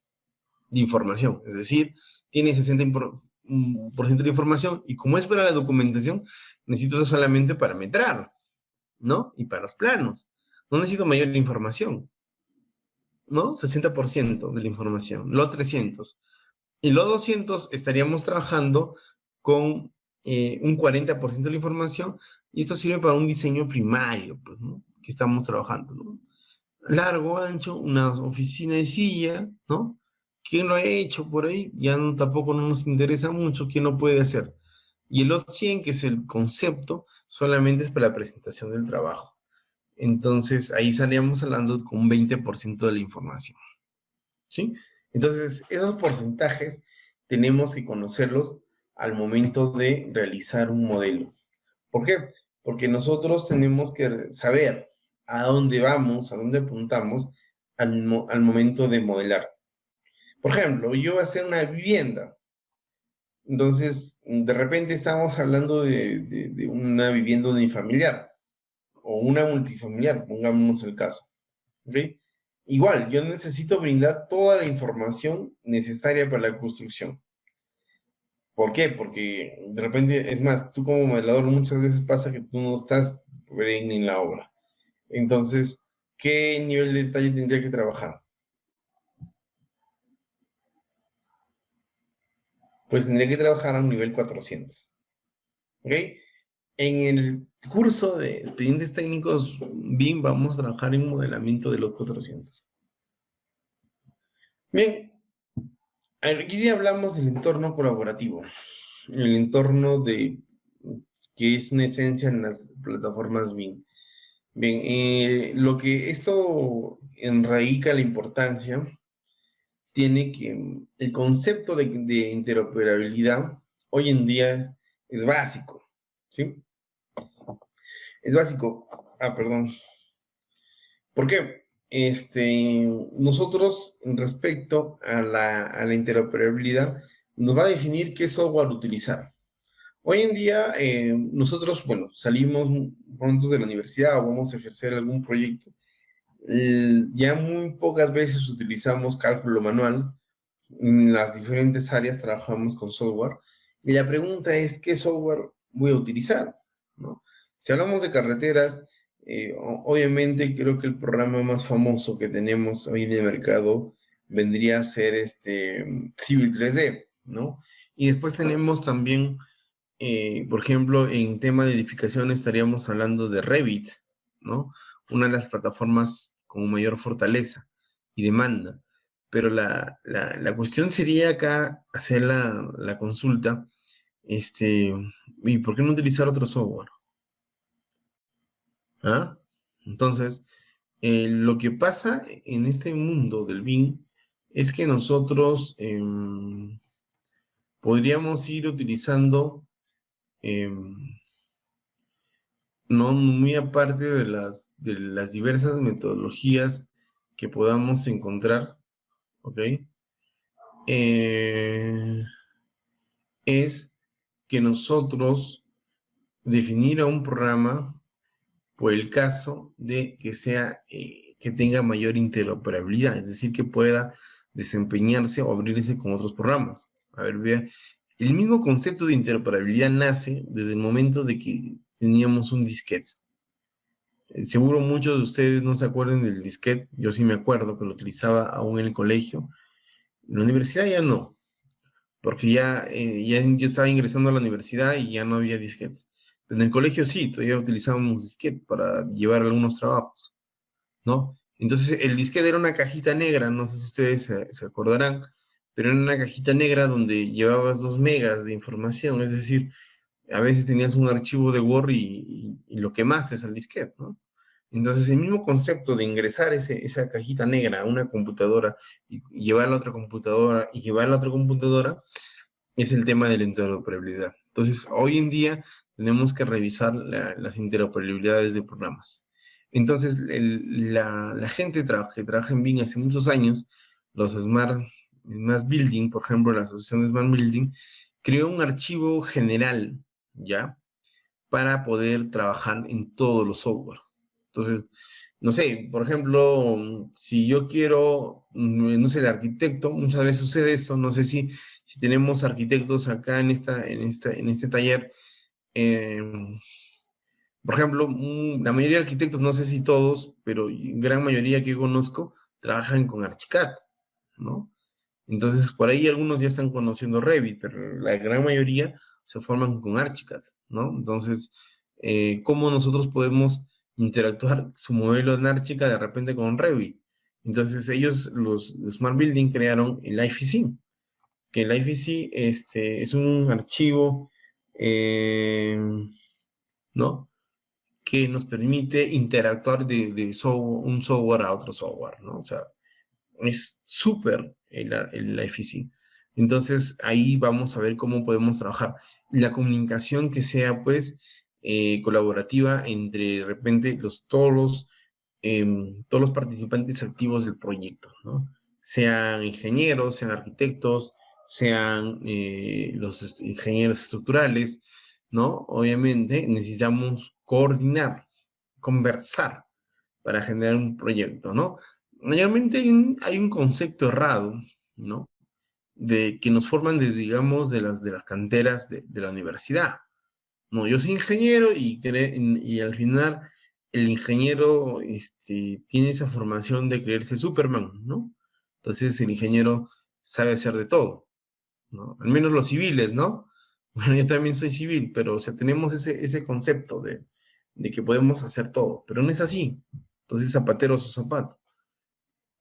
de información, es decir, tiene 60% de información y como es para la documentación, necesito solamente para metrar, ¿no? Y para los planos. No necesito mayor información, ¿no? 60% de la información, lo 300. Y lo 200 estaríamos trabajando con un 40% de la información y esto sirve para un diseño primario, pues, ¿no? Que estamos trabajando, ¿no? largo, ancho, una oficina de silla, ¿no? ¿Quién lo ha hecho por ahí? Ya tampoco no nos interesa mucho quién lo puede hacer. Y el OT100, que es el concepto, solamente es para la presentación del trabajo. Entonces, ahí estaríamos hablando con un 20% de la información, ¿sí? Entonces, esos porcentajes tenemos que conocerlos al momento de realizar un modelo. ¿Por qué? Porque nosotros tenemos que saber a dónde vamos, a dónde apuntamos al momento de modelar. Por ejemplo, yo voy a hacer una vivienda. Entonces, de repente estamos hablando de una vivienda unifamiliar o una multifamiliar, pongámonos el caso. ¿Ok? Igual, yo necesito brindar toda la información necesaria para la construcción. ¿Por qué? Porque de repente, es más, tú como modelador muchas veces pasa que tú no estás en la obra. Entonces, ¿qué nivel de detalle tendría que trabajar? Pues tendría que trabajar a un nivel 400. ¿Ok? En el curso de expedientes técnicos BIM vamos a trabajar en modelamiento de los 400. Bien, aquí hablamos del entorno colaborativo, el entorno que es una esencia en las plataformas BIM. Bien, lo que esto enraica la importancia tiene que el concepto de interoperabilidad hoy en día es básico, ¿sí? Es básico. Ah, perdón. ¿Por qué? Nosotros, respecto a la interoperabilidad, nos va a definir qué software utilizar. Hoy en día, nosotros, bueno, salimos pronto de la universidad o vamos a ejercer algún proyecto. Ya muy pocas veces utilizamos cálculo manual. En las diferentes áreas trabajamos con software. Y la pregunta es, ¿qué software voy a utilizar? ¿No? Si hablamos de carreteras, obviamente creo que el programa más famoso que tenemos hoy en el mercado vendría a ser Civil 3D, ¿no? Y después tenemos también, por ejemplo, en tema de edificación estaríamos hablando de Revit, ¿no? Una de las plataformas con mayor fortaleza y demanda. Pero la cuestión sería acá hacer la consulta, ¿y por qué no utilizar otro software? ¿Ah? Entonces, lo que pasa en este mundo del BIM es que nosotros podríamos ir utilizando, em, no muy aparte de las diversas metodologías que podamos encontrar, ¿ok? Eh, es que nosotros definir a un programa por el caso de que sea, que tenga mayor interoperabilidad, es decir, que pueda desempeñarse o abrirse con otros programas. A ver, vea, el mismo concepto de interoperabilidad nace desde el momento de que teníamos un disquete. Seguro muchos de ustedes no se acuerdan del disquete, yo sí me acuerdo que lo utilizaba aún en el colegio. En la universidad ya no, porque ya yo estaba ingresando a la universidad y ya no había disquetes. En el colegio sí, todavía utilizábamos disquete para llevar algunos trabajos, ¿no? Entonces el disquete era una cajita negra, no sé si ustedes se acordarán, pero era una cajita negra donde llevabas 2 megas de información, es decir, a veces tenías un archivo de Word y lo quemaste al disquete, ¿no? Entonces, el mismo concepto de ingresar esa cajita negra a una computadora y llevarla a otra computadora y llevarla a otra computadora es el tema de la interoperabilidad. Entonces, hoy en día tenemos que revisar las interoperabilidades de programas. Entonces, la gente que trabaja en BIM hace muchos años, los Smart Building, por ejemplo, la Asociación de Smart Building, creó un archivo general, ¿ya? Para poder trabajar en todos los software. Entonces, no sé, por ejemplo, si yo quiero, no sé, el arquitecto, muchas veces sucede eso, no sé si tenemos arquitectos acá en este taller, eh, por ejemplo, la mayoría de arquitectos, no sé si todos, pero gran mayoría que conozco, trabajan con Archicad, ¿no? Entonces, por ahí algunos ya están conociendo Revit, pero la gran mayoría se forman con Archicad, ¿no? Entonces, ¿cómo nosotros podemos interactuar su modelo anárquica de repente con Revit. Entonces ellos, los Smart Building, crearon el IFC, que el IFC es un archivo, ¿no? Que nos permite interactuar un software a otro software, ¿no? O sea, es súper el IFC. Entonces, ahí vamos a ver cómo podemos trabajar. La comunicación que sea, pues, colaborativa entre, de repente, todos los participantes activos del proyecto, ¿no? Sean ingenieros, sean arquitectos, sean los ingenieros estructurales, ¿no? Obviamente necesitamos coordinar, conversar para generar un proyecto, ¿no? Mayormente hay un concepto errado, ¿no? De que nos forman desde, digamos, de las canteras de la universidad. No, yo soy ingeniero y al final el ingeniero tiene esa formación de creerse Superman, ¿no? Entonces el ingeniero sabe hacer de todo, ¿no? Al menos los civiles, ¿no? Bueno, yo también soy civil, pero o sea, tenemos ese concepto de que podemos hacer todo, pero no es así. Entonces, zapatero a su zapato.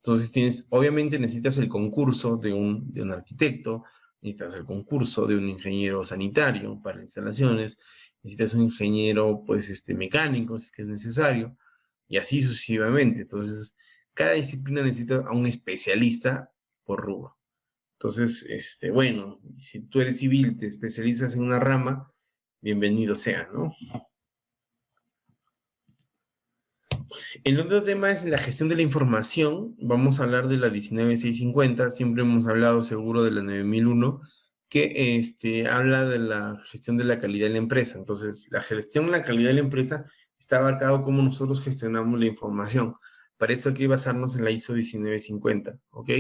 Entonces obviamente necesitas el concurso de un arquitecto, necesitas el concurso de un ingeniero sanitario para instalaciones, necesitas un ingeniero, pues, mecánico, si es que es necesario, y así sucesivamente. Entonces, cada disciplina necesita a un especialista por rubro. Entonces, bueno, si tú eres civil, te especializas en una rama, bienvenido sea, ¿no? El otro tema es la gestión de la información. Vamos a hablar de la 19650. Siempre hemos hablado seguro de la 9001, que habla de la gestión de la calidad de la empresa. Entonces, la gestión de la calidad de la empresa está abarcado cómo nosotros gestionamos la información. Para eso hay que basarnos en la ISO 19650, ¿ok?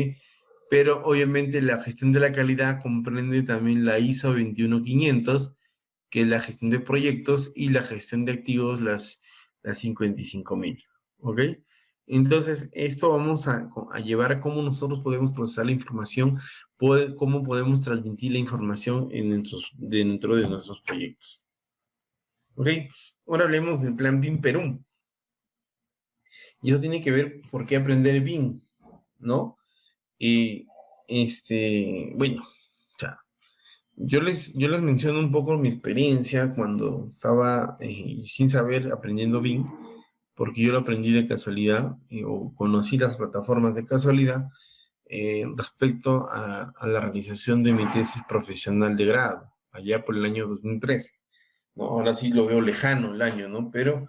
Pero obviamente la gestión de la calidad comprende también la ISO 21500, que es la gestión de proyectos, y la gestión de activos, las 55000. ¿Ok? Entonces, esto vamos a llevar a cómo nosotros podemos procesar la información, cómo podemos transmitir la información dentro de nuestros proyectos. ¿Ok? Ahora hablemos del plan BIM Perú. Y eso tiene que ver por qué aprender BIM, ¿no? Y, bueno, o sea, yo les menciono un poco mi experiencia cuando estaba sin saber aprendiendo BIM, porque yo lo aprendí de casualidad, o conocí las plataformas de casualidad, respecto a la realización de mi tesis profesional de grado, allá por el año 2013. ¿No? Ahora sí lo veo lejano el año, ¿no? Pero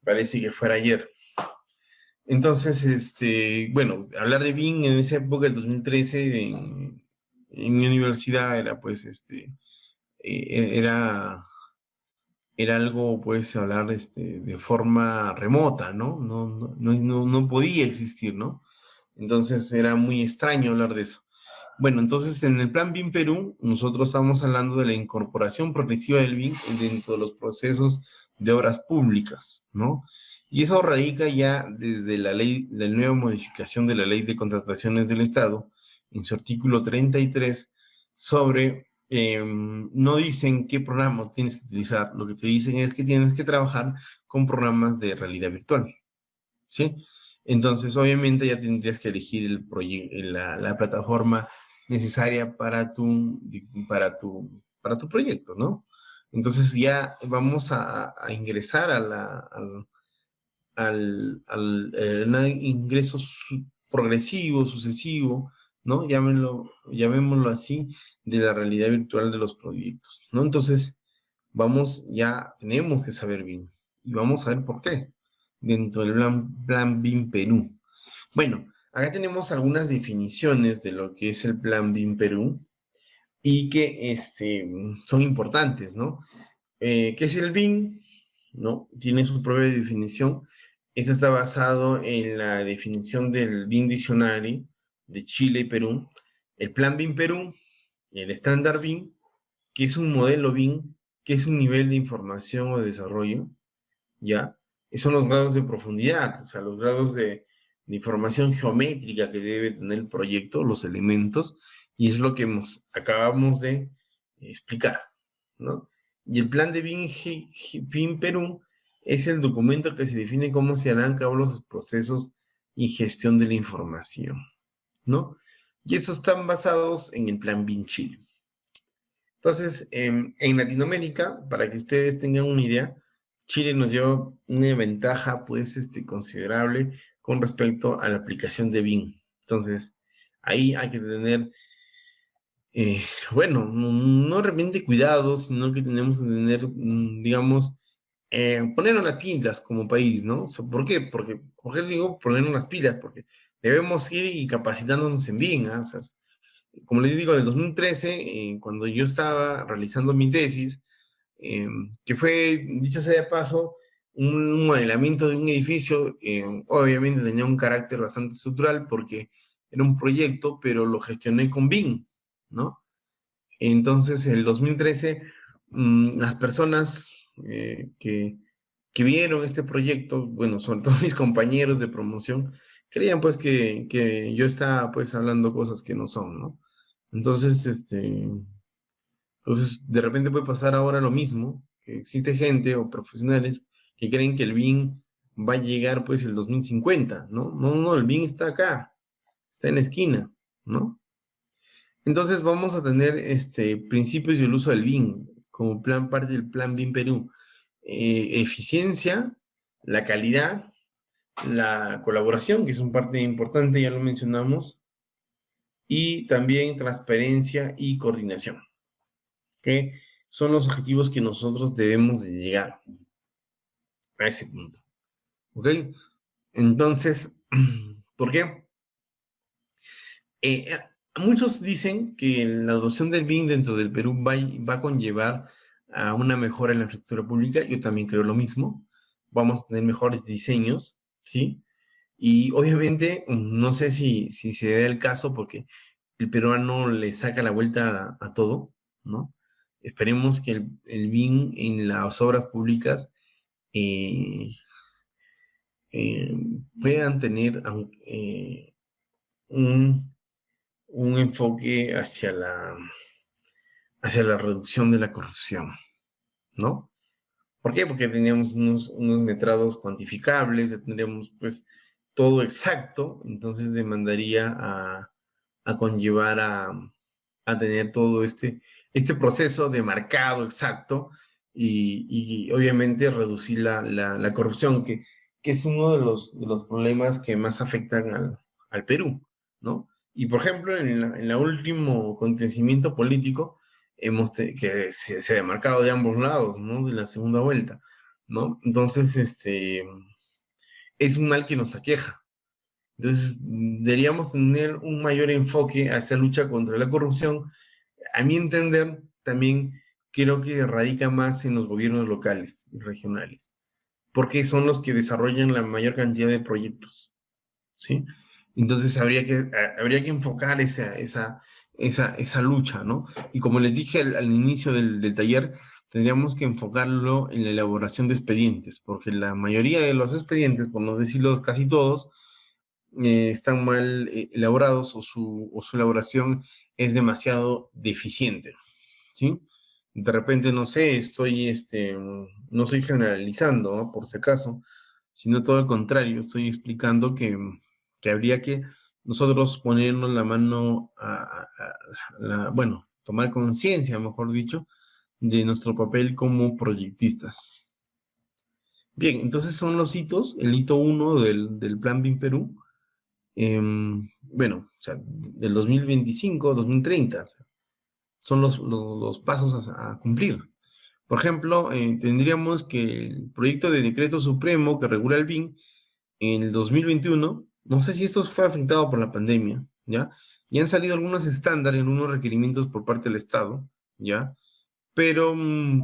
parece que fuera ayer. Entonces, bueno, hablar de BIM en esa época, el 2013, en mi universidad era, pues, era algo, pues, hablar de forma remota, ¿no? No podía existir, ¿no? Entonces era muy extraño hablar de eso. Bueno, entonces en el Plan BIM Perú, nosotros estamos hablando de la incorporación progresiva del BIM dentro de los procesos de obras públicas, ¿no? Y eso radica ya desde la nueva modificación de la Ley de Contrataciones del Estado, en su artículo 33, sobre no dicen qué programa tienes que utilizar, lo que te dicen es que tienes que trabajar con programas de realidad virtual, ¿sí? Entonces, obviamente ya tendrías que elegir la plataforma necesaria para tu proyecto, ¿no? Entonces ya vamos a ingresar al ingreso progresivo, sucesivo, ¿no? Llamémoslo así, de la realidad virtual de los proyectos, ¿no? Entonces, tenemos que saber bien, y vamos a ver por qué, dentro del plan BIM Perú. Bueno, acá tenemos algunas definiciones de lo que es el plan BIM Perú, y que son importantes, ¿no? ¿Qué es el BIM? ¿No? Tiene su propia definición. Esto está basado en la definición del BIM Dictionary de Chile y Perú, el Plan BIM Perú, el estándar BIM, que es un modelo BIM, que es un nivel de información o de desarrollo, ¿ya? Son los grados de profundidad, o sea, los grados de información geométrica que debe tener el proyecto, los elementos, y es lo que acabamos de explicar, ¿no? Y el plan de BIM Perú es el documento que se define cómo se harán a cabo los procesos y gestión de la información, ¿no? Y esos están basados en el Plan BIM Chile. Entonces, en Latinoamérica, para que ustedes tengan una idea, Chile nos lleva una ventaja, pues, considerable con respecto a la aplicación de BIM. Entonces, ahí hay que tener, bueno, no realmente cuidados, sino que tenemos que tener, digamos, ponernos las pilas como país, ¿no? O sea, ¿por qué? ¿Por qué digo ponernos las pilas? Porque debemos ir y capacitándonos en BIM, ¿ah? O sea, como les digo, en el 2013, cuando yo estaba realizando mi tesis, que fue, dicho sea de paso, un modelamiento de un edificio, obviamente tenía un carácter bastante estructural porque era un proyecto, pero lo gestioné con BIM, ¿no? Entonces, en el 2013, las personas que vieron este proyecto, bueno, sobre todo mis compañeros de promoción, creían pues que yo estaba pues hablando cosas que no son, ¿no? Entonces, entonces de repente puede pasar ahora lo mismo, que existe gente o profesionales que creen que el BIM va a llegar pues el 2050, ¿no? No, no, el BIM está acá, está en la esquina, ¿no? Entonces vamos a tener principios y el uso del BIM como plan parte del plan BIM Perú. Eficiencia, la calidad, la colaboración, que es un parte importante, ya lo mencionamos, y también transparencia y coordinación, que son los objetivos que nosotros debemos de llegar a ese punto. ¿Ok? Entonces, ¿por qué? Muchos dicen que la adopción del BIM dentro del Perú va a conllevar a una mejora en la infraestructura pública. Yo también creo lo mismo. Vamos a tener mejores diseños, ¿sí? Y obviamente, no sé si se da el caso porque el peruano le saca la vuelta a todo, ¿no? Esperemos que el BIM en las obras públicas eh, eh, puedan tener un, un enfoque hacia la reducción de la corrupción, ¿no? ¿Por qué? Porque teníamos unos metrados cuantificables, ya tendríamos pues todo exacto, entonces demandaría a conllevar a tener todo este proceso de marcado exacto y obviamente reducir la corrupción, que es uno de los problemas que más afectan al Perú, ¿no? Y por ejemplo, en la último acontecimiento político, que se ha demarcado de ambos lados, ¿no? De la segunda vuelta, ¿no? Entonces, es un mal que nos aqueja. Entonces, deberíamos tener un mayor enfoque a esta lucha contra la corrupción. A mi entender, también creo que radica más en los gobiernos locales y regionales, porque son los que desarrollan la mayor cantidad de proyectos, ¿sí? Entonces, habría que enfocar esa lucha, ¿no? Y como les dije al inicio del taller, tendríamos que enfocarlo en la elaboración de expedientes, porque la mayoría de los expedientes, por no decirlo casi todos, están mal elaborados o su elaboración es demasiado deficiente, ¿sí? De repente, no sé, no estoy generalizando, ¿no? Por si acaso, sino todo al contrario, estoy explicando que habría que nosotros ponernos la mano bueno, tomar conciencia, mejor dicho, de nuestro papel como proyectistas. Bien, entonces son los hitos, el hito uno del Plan BIM Perú, bueno, o sea, del 2025, 2030, o sea, son los pasos a cumplir. Por ejemplo, tendríamos que el proyecto de decreto supremo que regula el BIM en el 2021, no sé si esto fue afectado por la pandemia, ¿ya? Y han salido algunos estándares, algunos requerimientos por parte del Estado, ¿ya? Pero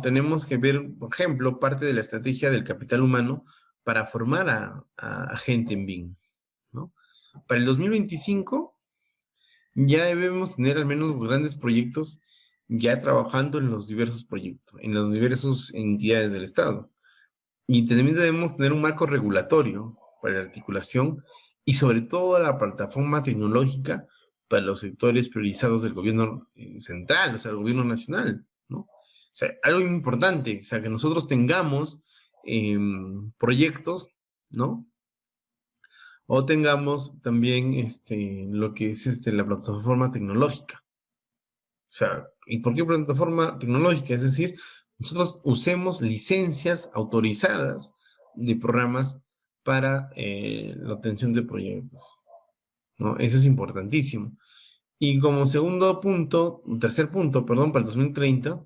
tenemos que ver, por ejemplo, parte de la estrategia del capital humano para formar a gente en BIM, ¿no? Para el 2025 ya debemos tener al menos los grandes proyectos ya trabajando en los diversos proyectos, en las diversas entidades del Estado. Y también debemos tener un marco regulatorio para la articulación y sobre todo la plataforma tecnológica para los sectores priorizados del gobierno central, o sea, el gobierno nacional, ¿no? O sea, algo importante, o sea, que nosotros tengamos proyectos, ¿no? O tengamos también lo que es la plataforma tecnológica. O sea, ¿y por qué plataforma tecnológica? Es decir, nosotros usemos licencias autorizadas de programas para la obtención de proyectos, ¿no? Eso es importantísimo. Y como segundo punto, tercer punto, perdón, para el 2030,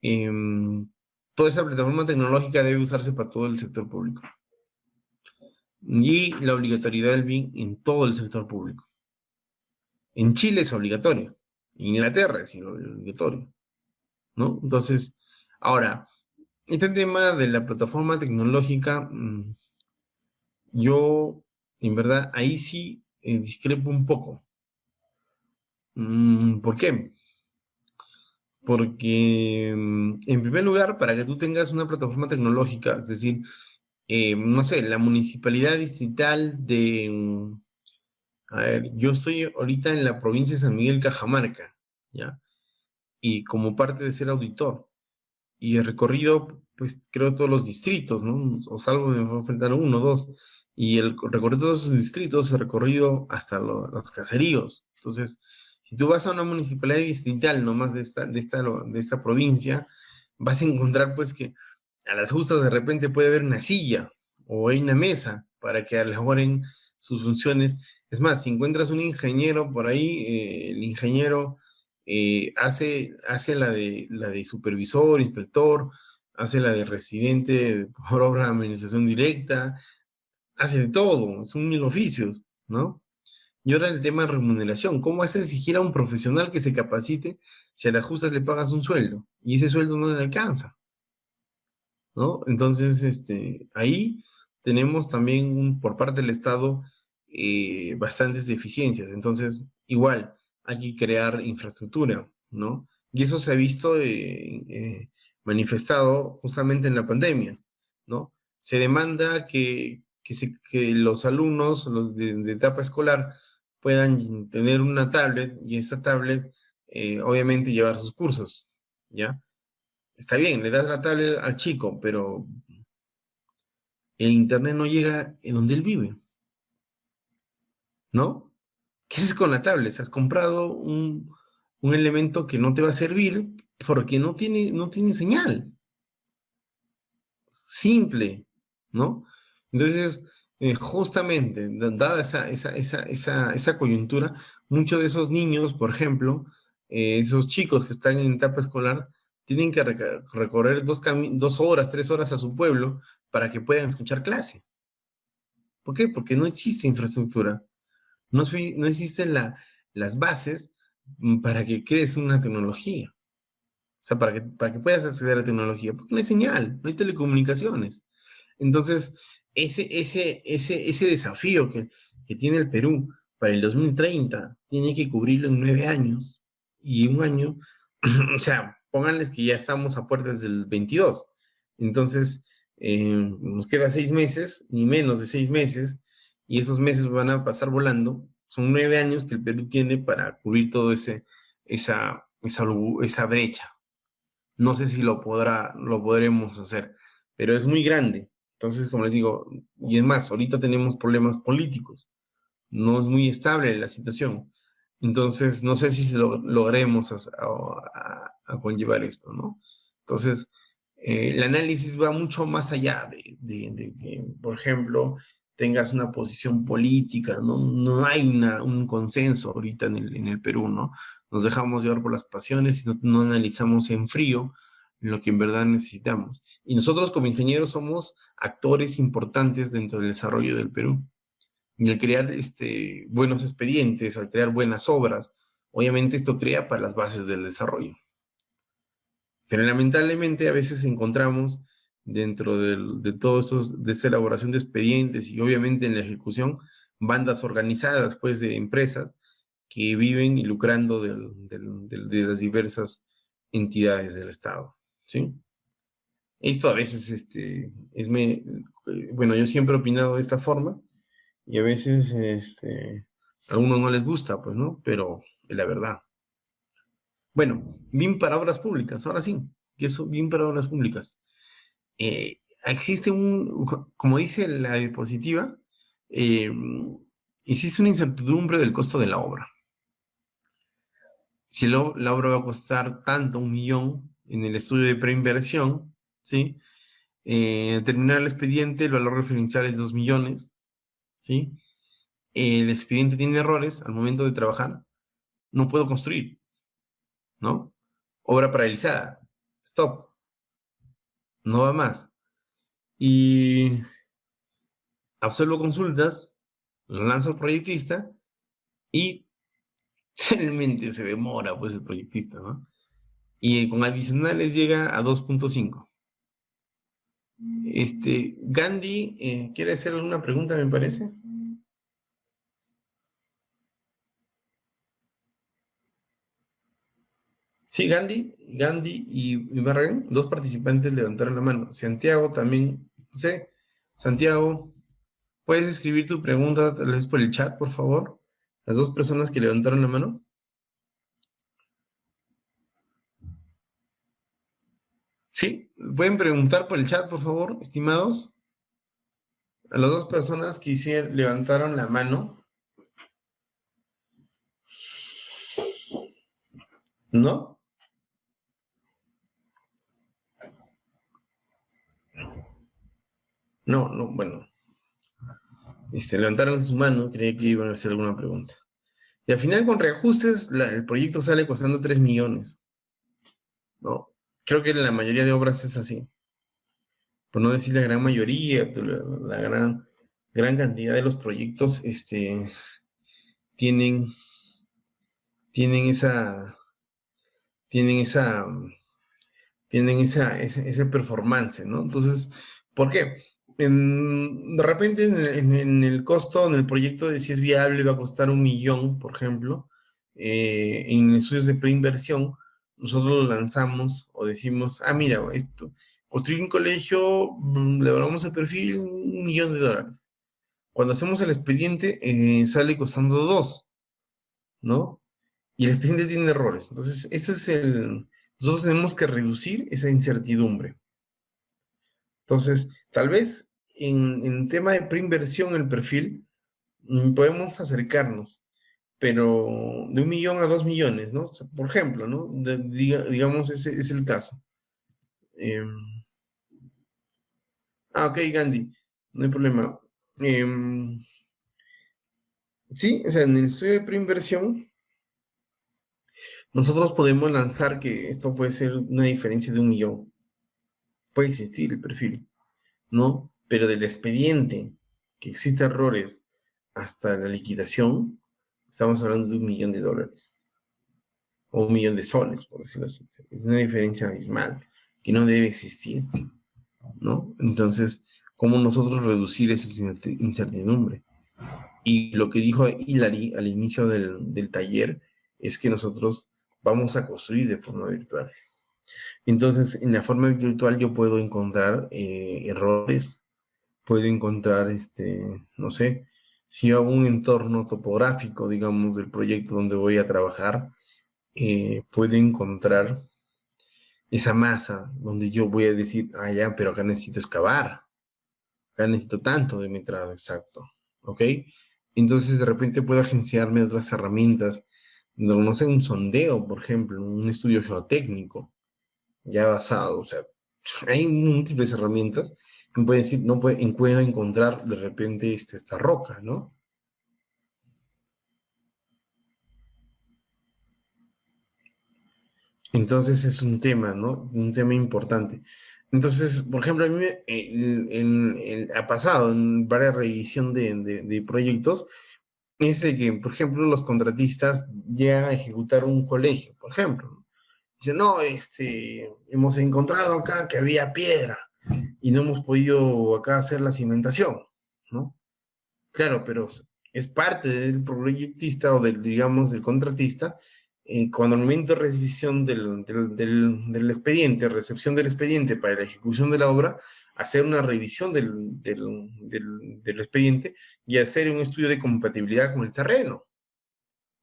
em, toda esa plataforma tecnológica debe usarse para todo el sector público. Y la obligatoriedad del BIM en todo el sector público. En Chile es obligatorio. En Inglaterra es obligatorio, ¿no? Entonces, ahora, este tema de la plataforma tecnológica, yo, en verdad, ahí sí discrepo un poco. ¿Por qué? Porque, en primer lugar, para que tú tengas una plataforma tecnológica, es decir, no sé, la municipalidad distrital de, a ver, yo estoy ahorita en la provincia de San Miguel Cajamarca, ¿ya? Y como parte de ser auditor, y he recorrido, pues creo todos los distritos, ¿no? O salvo me fue a enfrentar uno o dos, y el recorrido de todos esos distritos he recorrido hasta los caseríos. Entonces, si tú vas a una municipalidad distrital nomás de esta provincia, vas a encontrar pues que a las justas de repente puede haber una silla o hay una mesa para que elaboren sus funciones. Es más, si encuentras un ingeniero por ahí, el ingeniero hace la de supervisor, inspector, hace la de residente por obra de administración directa, hace de todo, son mil oficios, ¿no? Y ahora el tema de remuneración, ¿cómo vas a exigir a un profesional que se capacite si a las justas le pagas un sueldo y ese sueldo no le alcanza? ¿No? Entonces, ahí tenemos también por parte del Estado bastantes deficiencias. Entonces, igual, hay que crear infraestructura, ¿no? Y eso se ha visto manifestado justamente en la pandemia, ¿no? Se demanda que los alumnos los de etapa escolar puedan tener una tablet y esta tablet, obviamente, llevar sus cursos, ¿ya? Está bien, le das la tablet al chico, pero el internet no llega en donde él vive, ¿no? ¿Qué haces con la tablet? Has comprado un elemento que no te va a servir porque no tiene señal. Simple, ¿no? Entonces, justamente, dada esa coyuntura, muchos de esos niños, por ejemplo, esos chicos que están en etapa escolar, tienen que recorrer 2 horas, 3 horas a su pueblo para que puedan escuchar clase. ¿Por qué? Porque no existe infraestructura, no existen las bases para que crees una tecnología. O sea, para que puedas acceder a la tecnología, porque no hay señal, no hay telecomunicaciones. Entonces, ese desafío que tiene el Perú para el 2030 tiene que cubrirlo en 9 años. Y un año, o sea, pónganles que ya estamos a puertas del 22. Entonces, nos queda 6 meses, ni menos de 6 meses, y esos meses van a pasar volando. Son 9 años que el Perú tiene para cubrir todo esa brecha. No sé si lo podremos hacer, pero es muy grande. Entonces, como les digo, y es más, ahorita tenemos problemas políticos, no es muy estable la situación. Entonces, no sé si se logremos a conllevar esto, ¿no? Entonces, el análisis va mucho más allá de que, por ejemplo, tengas una posición política, ¿no? No hay un consenso ahorita en el Perú, ¿no? Nos dejamos llevar por las pasiones y no analizamos en frío lo que en verdad necesitamos. Y nosotros como ingenieros somos actores importantes dentro del desarrollo del Perú. Y al crear buenos expedientes, al crear buenas obras, obviamente esto crea para las bases del desarrollo. Pero lamentablemente a veces encontramos dentro de todos de esta elaboración de expedientes y obviamente en la ejecución, bandas organizadas pues de empresas que viven y lucrando de las diversas entidades del Estado, ¿sí? Esto a veces, bueno, yo siempre he opinado de esta forma y a veces, a algunos no les gusta, pues, ¿no? Pero es la verdad. Bueno, bien para obras públicas, ahora sí, que eso, bien para obras públicas. existe como dice la diapositiva, eh, existe una incertidumbre del costo de la obra. Si la obra va a costar tanto, 1 millón, en el estudio de preinversión, ¿sí? Terminar el expediente, el valor referencial es 2 millones, ¿sí? El expediente tiene errores al momento de trabajar, no puedo construir, ¿no? Obra paralizada, stop, no va más. Y absuelvo consultas, lo lanzo al proyectista y realmente se demora, pues, el proyectista, ¿no? Y con adicionales llega a 2.5. Gandhi, ¿quiere hacer alguna pregunta, me parece? Sí, Gandhi y Barren, dos participantes levantaron la mano. Santiago también, José, Santiago, ¿puedes escribir tu pregunta tal vez por el chat, por favor? Las dos personas que levantaron la mano. Sí, pueden preguntar por el chat, por favor, estimados. A las dos personas que levantaron la mano, ¿no? No, no, bueno, levantaron su mano, creía que iban a hacer alguna pregunta. Y al final, con reajustes, el proyecto sale costando 3 millones, ¿no? Creo que la mayoría de obras es así. Por no decir la gran mayoría, la gran cantidad de los proyectos, tienen, tienen esa, tienen esa, ese performance, ¿no? Entonces, ¿por qué? De repente en el costo, en el proyecto de si es viable, va a costar 1 millón, por ejemplo. En estudios de preinversión, nosotros lo lanzamos o decimos, mira, construir un colegio, le evaluamos el perfil, $1 millón. Cuando hacemos el expediente, sale costando 2, ¿no? Y el expediente tiene errores. Entonces, nosotros tenemos que reducir esa incertidumbre. Entonces, tal vez en tema de preinversión, el perfil, podemos acercarnos, pero de 1 millón a 2 millones, ¿no? O sea, por ejemplo, ¿no? Digamos, ese es el caso. Ok, Gandhi, no hay problema. Sí, o sea, en el estudio de preinversión, nosotros podemos lanzar que esto puede ser una diferencia de 1 millón. Puede existir el perfil, ¿no? Pero del expediente, que existe errores hasta la liquidación, estamos hablando de $1 millón. O 1 millón de soles, por decirlo así. Es una diferencia abismal que no debe existir, ¿no? Entonces, ¿cómo nosotros reducir esa incertidumbre? Y lo que dijo Hilary al inicio del taller es que nosotros vamos a construir de forma virtual. Entonces, en la forma virtual yo puedo encontrar errores, puedo encontrar, no sé, si hago un entorno topográfico, digamos, del proyecto donde voy a trabajar, puedo encontrar esa masa donde yo voy a decir, ya, pero acá necesito excavar, acá necesito tanto de metrado exacto, ¿ok? Entonces de repente puedo agenciarme otras herramientas, no sé, un sondeo, por ejemplo, un estudio geotécnico, ya basado, o sea, hay múltiples herramientas, me pueden decir, no puedo encontrar de repente esta roca, ¿no? Entonces es un tema, ¿no? Un tema importante. Entonces, por ejemplo, a mí ha pasado en varias revisión de proyectos, es de que, por ejemplo, los contratistas llegan a ejecutar un colegio, por ejemplo, ¿no? Dicen, no, hemos encontrado acá que había piedra y no hemos podido acá hacer la cimentación, ¿no? Claro, pero es parte del proyectista o digamos, del contratista, cuando al momento de recepción del expediente, recepción del expediente para la ejecución de la obra, hacer una revisión del expediente y hacer un estudio de compatibilidad con el terreno,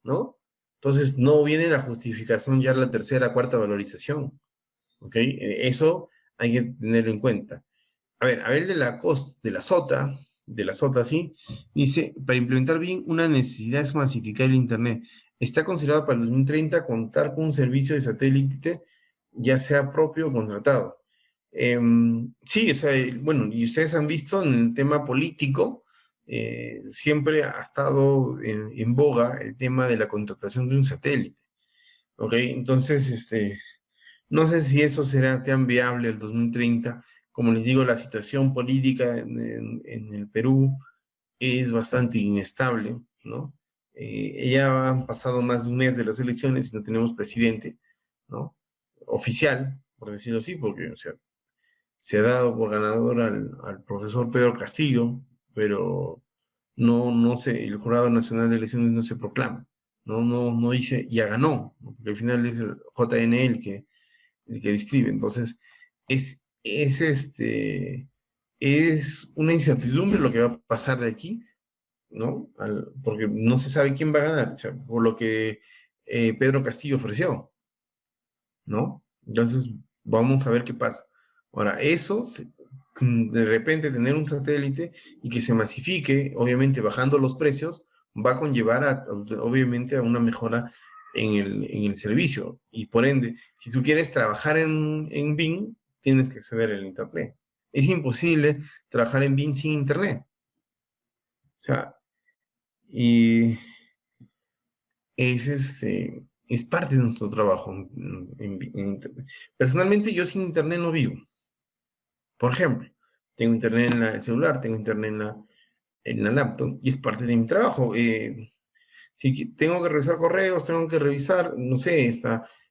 ¿no? Entonces, no viene la justificación ya la tercera, cuarta valorización, ¿ok? Eso hay que tenerlo en cuenta. A ver, Abel de la Sota, sí, dice, para implementar bien una necesidad es masificar el Internet. Está considerado para el 2030 contar con un servicio de satélite, ya sea propio o contratado. Sí, o sea, bueno, y ustedes han visto en el tema político, siempre ha estado en boga el tema de la contratación de un satélite. ¿Ok? Entonces, no sé si eso será tan viable el 2030. Como les digo, la situación política en el Perú es bastante inestable, ¿no? Ya han pasado más de un mes de las elecciones y no tenemos presidente, ¿no? Oficial, por decirlo así, porque, o sea, se ha dado por ganador al profesor Pedro Castillo, pero no se, el Jurado Nacional de Elecciones no se proclama, no dice ya ganó, ¿no? Porque al final es el JN el que describe. Entonces, es una incertidumbre lo que va a pasar de aquí, ¿no? Porque no se sabe quién va a ganar, o sea, por lo que Pedro Castillo ofreció, ¿no? Entonces, vamos a ver qué pasa. Ahora, de repente tener un satélite y que se masifique, obviamente bajando los precios, va a conllevar obviamente a una mejora en el servicio. Y por ende, si tú quieres trabajar en Bing, tienes que acceder al Internet. Es imposible trabajar en Bing sin Internet. O sea, y es parte de nuestro trabajo en Internet. Personalmente, yo sin Internet no vivo. Por ejemplo, tengo Internet en el celular, tengo Internet en la laptop y es parte de mi trabajo. Si tengo que revisar correos, tengo que revisar, no sé,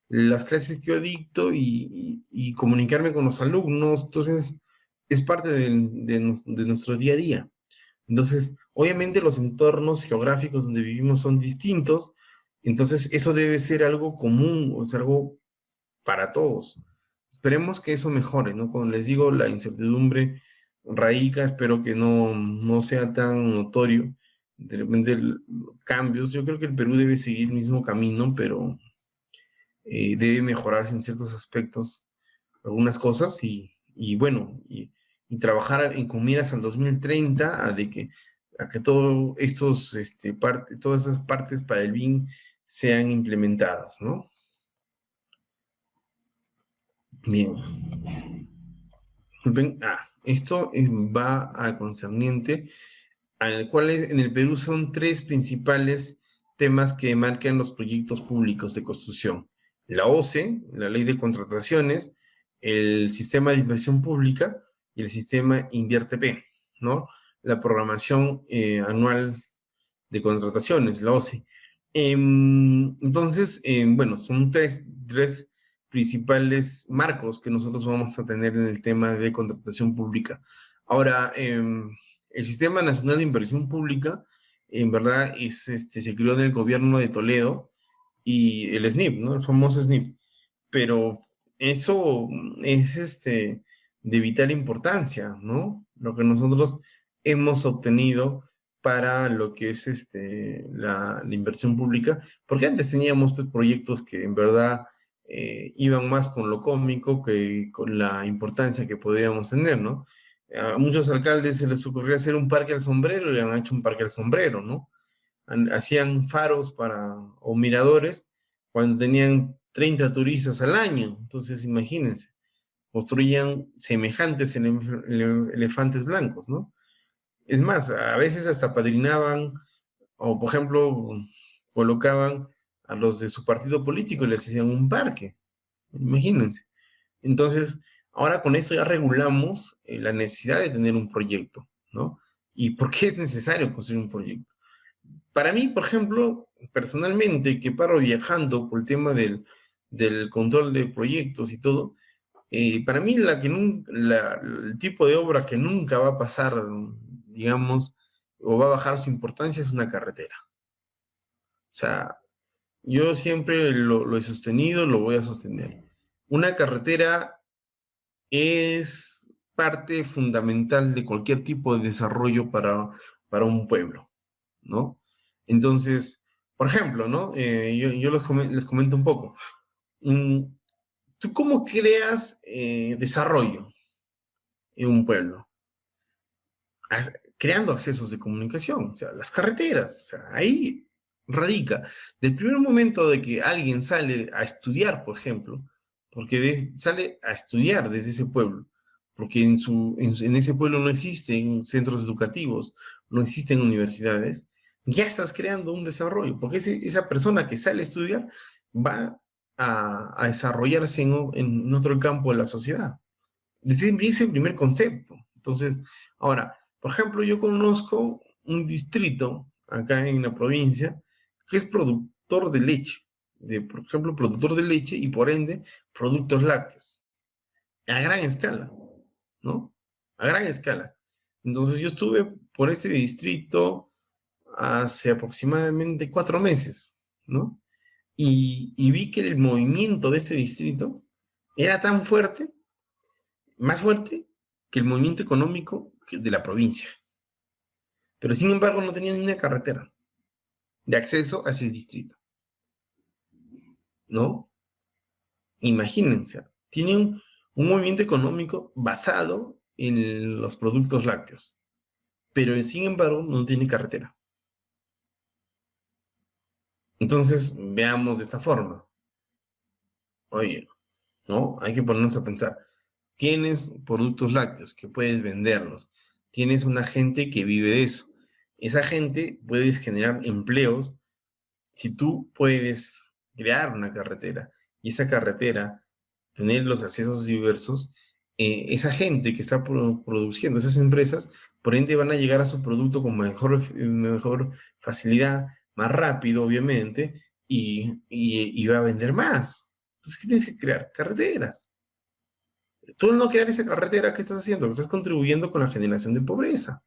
las clases que yo dicto y comunicarme con los alumnos. Entonces, es parte de nuestro día a día. Entonces, obviamente los entornos geográficos donde vivimos son distintos, entonces eso debe ser algo común, o sea, algo para todos. Esperemos que eso mejore, ¿no? Como les digo, la incertidumbre radica, espero que no sea tan notorio. De repente, cambios, yo creo que el Perú debe seguir el mismo camino, pero debe mejorarse en ciertos aspectos, algunas cosas, y bueno, y trabajar con miras al 2030, a que todo todas esas partes para el BIM sean implementadas, ¿no? Bien. Esto va al concerniente, al cual en el Perú son tres principales temas que marcan los proyectos públicos de construcción. La OCE, la Ley de Contrataciones, el Sistema de Inversión Pública y el Sistema InvierteP, ¿no? La programación anual de contrataciones, la OCE. Entonces, bueno, son tres principales marcos que nosotros vamos a tener en el tema de contratación pública. Ahora, el Sistema Nacional de Inversión Pública, en verdad, se creó en el gobierno de Toledo y el SNIP, ¿no? El famoso SNIP. Pero eso es de vital importancia, ¿no? Lo que nosotros hemos obtenido para lo que es la inversión pública, porque antes teníamos pues, proyectos que en verdad iban más con lo cómico que con la importancia que podíamos tener, ¿no? A muchos alcaldes se les ocurrió hacer un parque al sombrero y han hecho un parque al sombrero, ¿no? Hacían faros o miradores cuando tenían 30 turistas al año, entonces imagínense, construían semejantes elefantes blancos, ¿no? Es más, a veces hasta padrinaban, o por ejemplo, colocaban a los de su partido político y les hacían un parque, imagínense. Entonces, ahora con esto ya regulamos la necesidad de tener un proyecto, ¿no? ¿Y por qué es necesario construir un proyecto? Para mí, por ejemplo, personalmente, que paro viajando por el tema del control de proyectos y todo, para mí el tipo de obra que nunca va a pasar, digamos, o va a bajar su importancia es una carretera. O sea, yo siempre lo he sostenido, lo voy a sostener. Una carretera es parte fundamental de cualquier tipo de desarrollo para un pueblo, ¿no? Entonces, por ejemplo, ¿no? Yo les comento un poco. Mm, ¿Tú cómo creas desarrollo en un pueblo? creando accesos de comunicación, o sea, las carreteras, o sea, ahí radica. Del primer momento de que alguien sale a estudiar, por ejemplo, porque sale a estudiar desde ese pueblo, porque en ese pueblo no existen centros educativos, no existen universidades, ya estás creando un desarrollo, porque esa persona que sale a estudiar va a desarrollarse en otro campo de la sociedad. Ese es el primer concepto. Entonces, ahora, por ejemplo, yo conozco un distrito acá en la provincia que es productor de leche, por ejemplo, productor de leche y por ende productos lácteos, a gran escala, ¿no? A gran escala. Entonces yo estuve por este distrito hace aproximadamente 4 meses, ¿no? Y vi que el movimiento de este distrito era tan fuerte, más fuerte que el movimiento económico de la provincia. Pero sin embargo no tenía ni una carretera de acceso a ese distrito, ¿no? Imagínense, tiene un movimiento económico basado en los productos lácteos, pero sin embargo no tiene carretera. Entonces, veamos de esta forma. Oye, ¿no? Hay que ponernos a pensar. Tienes productos lácteos que puedes venderlos. Tienes una gente que vive de eso. Esa gente puedes generar empleos si tú puedes crear una carretera y esa carretera tener los accesos diversos, esa gente que está produciendo esas empresas, por ende van a llegar a su producto con mejor facilidad, más rápido, obviamente, y va a vender más. Entonces, ¿qué tienes que crear? Carreteras. Tú al no crear esa carretera, ¿qué estás haciendo? Estás contribuyendo con la generación de pobreza,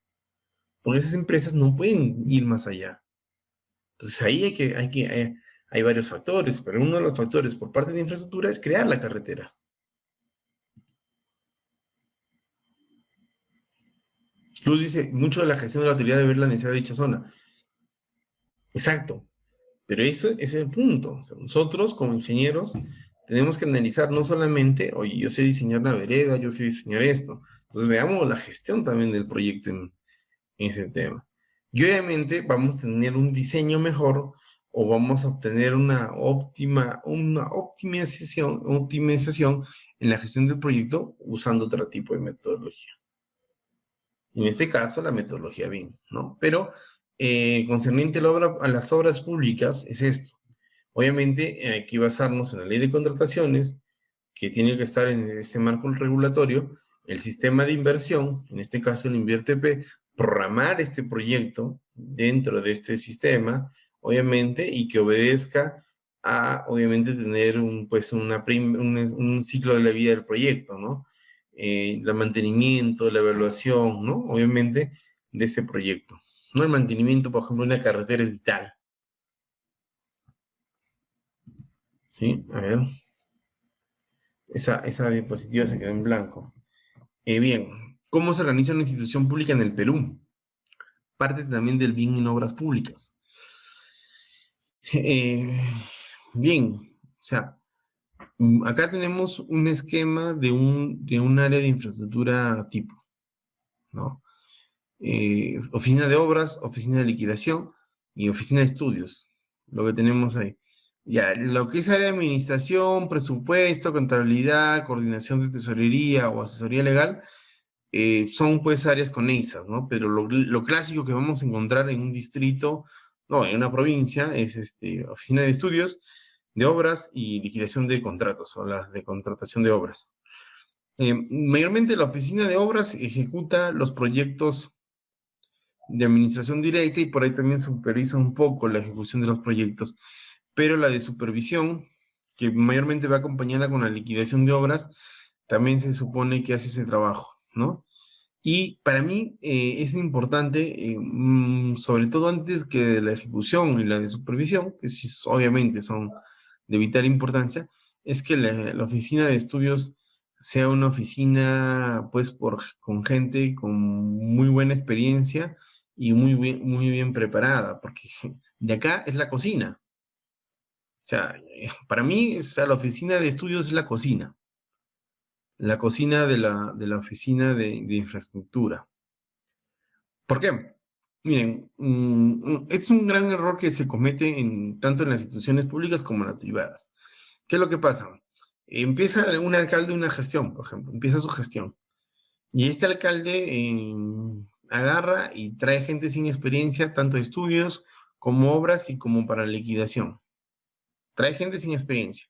porque esas empresas no pueden ir más allá. Entonces ahí hay varios factores, pero uno de los factores por parte de infraestructura es crear la carretera. Luz dice, mucho de la gestión de la autoridad debe ver la necesidad de dicha zona. Exacto, pero ese es el punto. O sea, nosotros como ingenieros tenemos que analizar no solamente, oye, yo sé diseñar una vereda, yo sé diseñar esto. Entonces veamos la gestión también del proyecto en ese tema. Y obviamente vamos a tener un diseño mejor o vamos a obtener una optimización en la gestión del proyecto usando otro tipo de metodología. En este caso, la metodología BIM, ¿no? Pero concerniente a las obras públicas es esto. Obviamente hay que basarnos en la ley de contrataciones, que tiene que estar en este marco regulatorio, el sistema de inversión, en este caso el InvierTP, programar este proyecto dentro de este sistema, obviamente, y que obedezca a, obviamente, tener un ciclo de la vida del proyecto, ¿no? El mantenimiento, la evaluación, ¿no? Obviamente, de este proyecto. ¿No? El mantenimiento, por ejemplo, de una carretera es vital. ¿Sí? A ver. Esa diapositiva se quedó en blanco. Bien, ¿cómo se organiza una institución pública en el Perú? Parte también del bien en obras públicas. Eh, bien, o sea, acá tenemos un esquema de un área de infraestructura tipo, ¿no? Oficina de obras, oficina de liquidación y oficina de estudios, lo que tenemos ahí. Ya, lo que es área de administración, presupuesto, contabilidad, coordinación de tesorería o asesoría legal, son pues áreas conexas, ¿no? Pero lo clásico que vamos a encontrar en un distrito, no, en una provincia, es oficina de estudios, de obras y liquidación de contratos, o las de contratación de obras. Mayormente la oficina de obras ejecuta los proyectos de administración directa y por ahí también supervisa un poco la ejecución de los proyectos, pero la de supervisión, que mayormente va acompañada con la liquidación de obras, también se supone que hace ese trabajo, ¿no? Y para mí es importante, sobre todo antes que de la ejecución y la de supervisión, que sí, obviamente son de vital importancia, es que la oficina de estudios sea una oficina pues con gente con muy buena experiencia y muy bien preparada, porque de acá es la cocina. O sea, para mí la oficina de estudios es la cocina de la oficina de infraestructura. ¿Por qué? Miren, es un gran error que se comete tanto en las instituciones públicas como en las privadas. ¿Qué es lo que pasa? Empieza un alcalde una gestión, por ejemplo, empieza su gestión. Y este alcalde agarra y trae gente sin experiencia, tanto de estudios como obras y como para liquidación. Trae gente sin experiencia.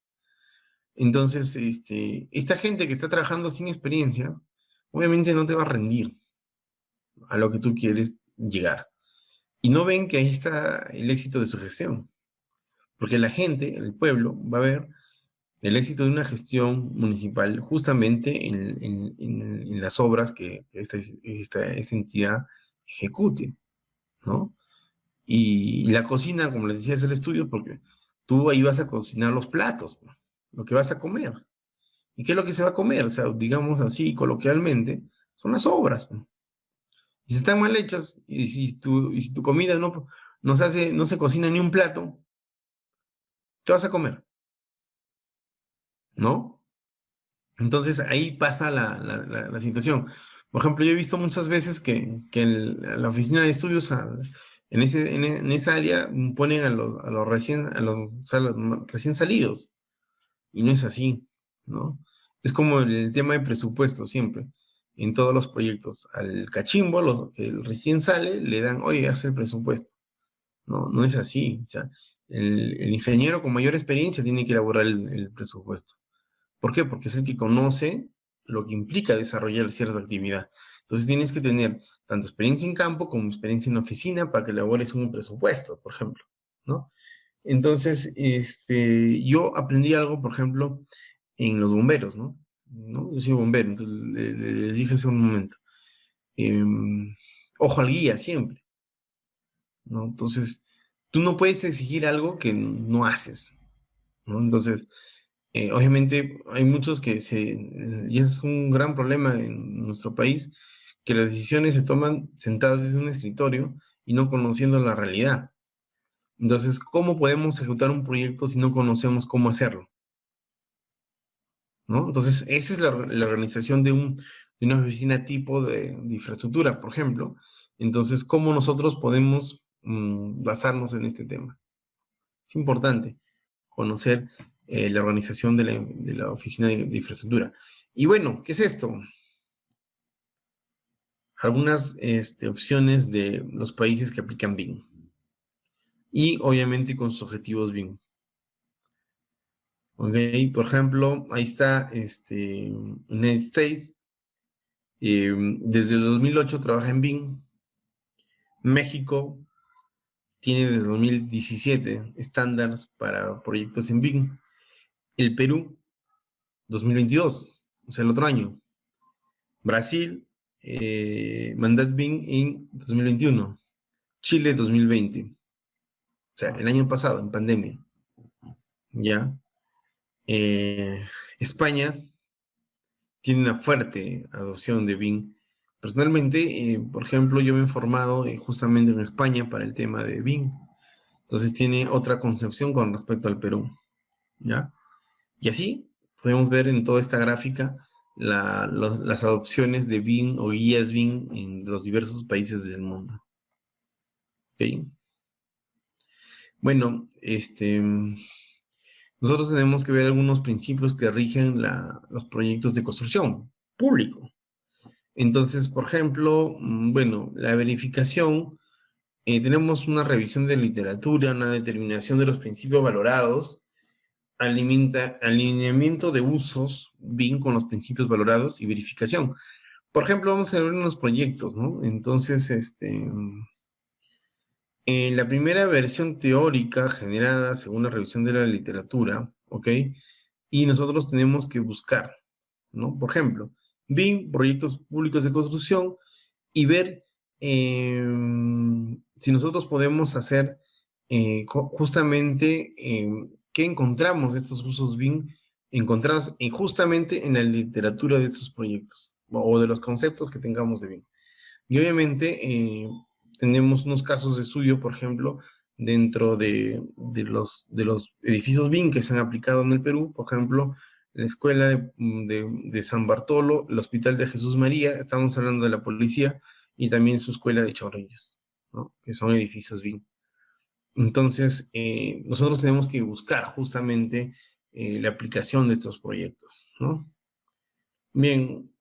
Entonces, esta gente que está trabajando sin experiencia, obviamente no te va a rendir a lo que tú quieres llegar. Y no ven que ahí está el éxito de su gestión. Porque la gente, el pueblo, va a ver el éxito de una gestión municipal justamente en las obras que esta entidad ejecute, ¿no? Y la cocina, como les decía, es el estudio porque tú ahí vas a cocinar los platos, ¿no? Lo que vas a comer. ¿Y qué es lo que se va a comer? O sea, digamos así, coloquialmente, son las obras, ¿no? Y si están mal hechas, y si tu comida no se cocina ni un plato, ¿qué vas a comer? ¿No? Entonces ahí pasa la situación. Por ejemplo, yo he visto muchas veces que en la oficina de estudios, en esa área, ponen a los recién salidos. Y no es así, ¿no? Es como el tema de presupuesto siempre. En todos los proyectos, al cachimbo, que recién sale, le dan, oye, haz el presupuesto. No, no es así. O sea, el ingeniero con mayor experiencia tiene que elaborar el presupuesto. ¿Por qué? Porque es el que conoce lo que implica desarrollar cierta actividad. Entonces tienes que tener tanto experiencia en campo como experiencia en oficina para que elabores un presupuesto, por ejemplo, ¿no? Entonces, yo aprendí algo, por ejemplo, en los bomberos, ¿no? ¿No? Yo soy bombero, entonces les dije hace un momento, em, ojo al guía siempre, ¿no? Entonces, tú no puedes exigir algo que no haces, ¿no? Entonces, obviamente hay muchos y es un gran problema en nuestro país, que las decisiones se toman sentados en un escritorio y no conociendo la realidad. Entonces, ¿cómo podemos ejecutar un proyecto si no conocemos cómo hacerlo? ¿No? Entonces, esa es la organización de una oficina tipo de infraestructura, por ejemplo. Entonces, ¿cómo nosotros podemos basarnos en este tema? Es importante conocer la organización de la oficina de infraestructura. Y bueno, ¿qué es esto? Algunas opciones de los países que aplican BIM. Y obviamente con sus objetivos BIM. Ok, por ejemplo, ahí está United States. Desde el 2008 trabaja en BIM. México tiene desde 2017 estándares para proyectos en BIM. El Perú, 2022, o sea, el otro año. Brasil, Mandat BIM en 2021. Chile, 2020. O sea, el año pasado, en pandemia. ¿Ya? Eh, España tiene una fuerte adopción de BIM. Personalmente, por ejemplo, yo me he formado justamente en España para el tema de BIM. Entonces tiene otra concepción con respecto al Perú, ¿ya? Y así podemos ver en toda esta gráfica las adopciones de BIM o guías BIM en los diversos países del mundo. ¿Ok? Bueno, nosotros tenemos que ver algunos principios que rigen los proyectos de construcción público. Entonces, por ejemplo, bueno, la verificación, tenemos una revisión de literatura, una determinación de los principios valorados, alineamiento de usos, BIM con los principios valorados y verificación. Por ejemplo, vamos a ver unos proyectos, ¿no? Entonces, en la primera versión teórica generada según la revisión de la literatura, ¿ok? Y nosotros tenemos que buscar, ¿no? Por ejemplo, BIM, proyectos públicos de construcción, y ver si nosotros podemos hacer justamente qué encontramos de estos usos BIM encontrados justamente en la literatura de estos proyectos o de los conceptos que tengamos de BIM. Y obviamente tenemos unos casos de estudio, por ejemplo, dentro de los edificios BIM que se han aplicado en el Perú, por ejemplo, la escuela de San Bartolo, el Hospital de Jesús María, estamos hablando de la policía, y también su escuela de Chorrillos, ¿no? Que son edificios BIM. Entonces, nosotros tenemos que buscar justamente la aplicación de estos proyectos, ¿no? Bien,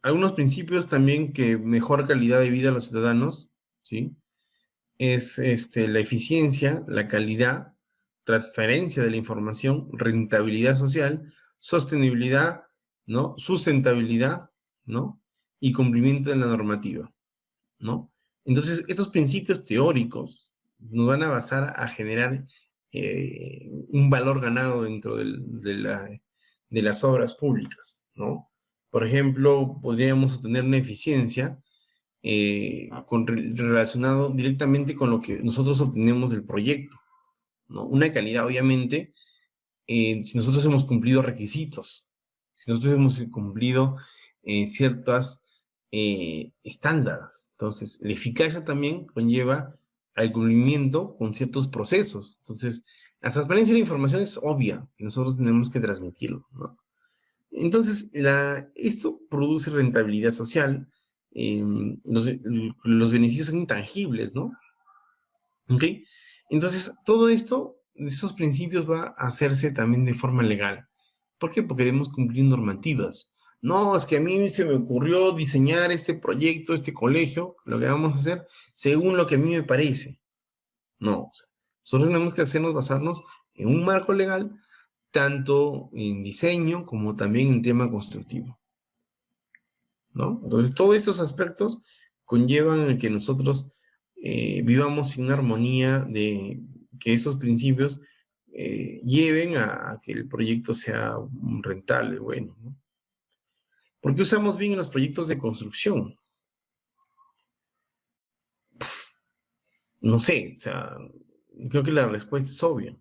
algunos principios también que mejor calidad de vida a los ciudadanos, ¿sí? Es la eficiencia, la calidad, transferencia de la información, rentabilidad social, sostenibilidad, ¿no? Sustentabilidad, ¿no? Y cumplimiento de la normativa, ¿no? Entonces, estos principios teóricos nos van a basar a generar un valor ganado dentro de las obras públicas, ¿no? Por ejemplo, podríamos obtener una eficiencia relacionado directamente con lo que nosotros obtenemos del proyecto, ¿no? Una calidad, obviamente, si nosotros hemos cumplido requisitos, si nosotros hemos cumplido ciertas estándares. Entonces, la eficacia también conlleva al cumplimiento con ciertos procesos. Entonces, la transparencia de la información es obvia, que nosotros tenemos que transmitirlo, ¿no? Entonces, esto produce rentabilidad social, eh, los beneficios son intangibles, ¿no? ¿Ok? Entonces, todo esto, estos principios va a hacerse también de forma legal. ¿Por qué? Porque debemos cumplir normativas. No, es que a mí se me ocurrió diseñar este proyecto, este colegio, lo que vamos a hacer, según lo que a mí me parece. No, o sea, nosotros tenemos que basarnos en un marco legal, tanto en diseño como también en tema constructivo, ¿no? Entonces, todos estos aspectos conllevan a que nosotros vivamos en armonía, de que estos principios lleven a que el proyecto sea rentable, bueno, ¿no? ¿Por qué usamos bien en los proyectos de construcción? No sé, o sea, creo que la respuesta es obvia.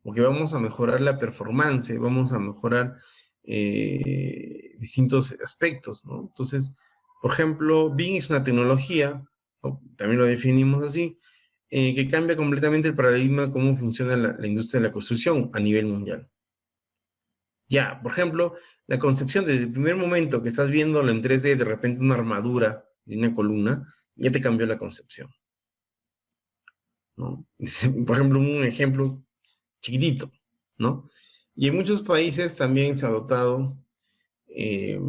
Porque vamos a mejorar la performance, vamos a mejorar distintos aspectos, ¿no? Entonces, por ejemplo, BIM es una tecnología, ¿no? También lo definimos así, que cambia completamente el paradigma de cómo funciona la industria de la construcción a nivel mundial. Ya, por ejemplo, la concepción desde el primer momento que estás viéndolo en 3D, de repente una armadura de una columna, ya te cambió la concepción, ¿no? Por ejemplo, un ejemplo chiquitito, ¿no? Y en muchos países también se ha adoptado eh,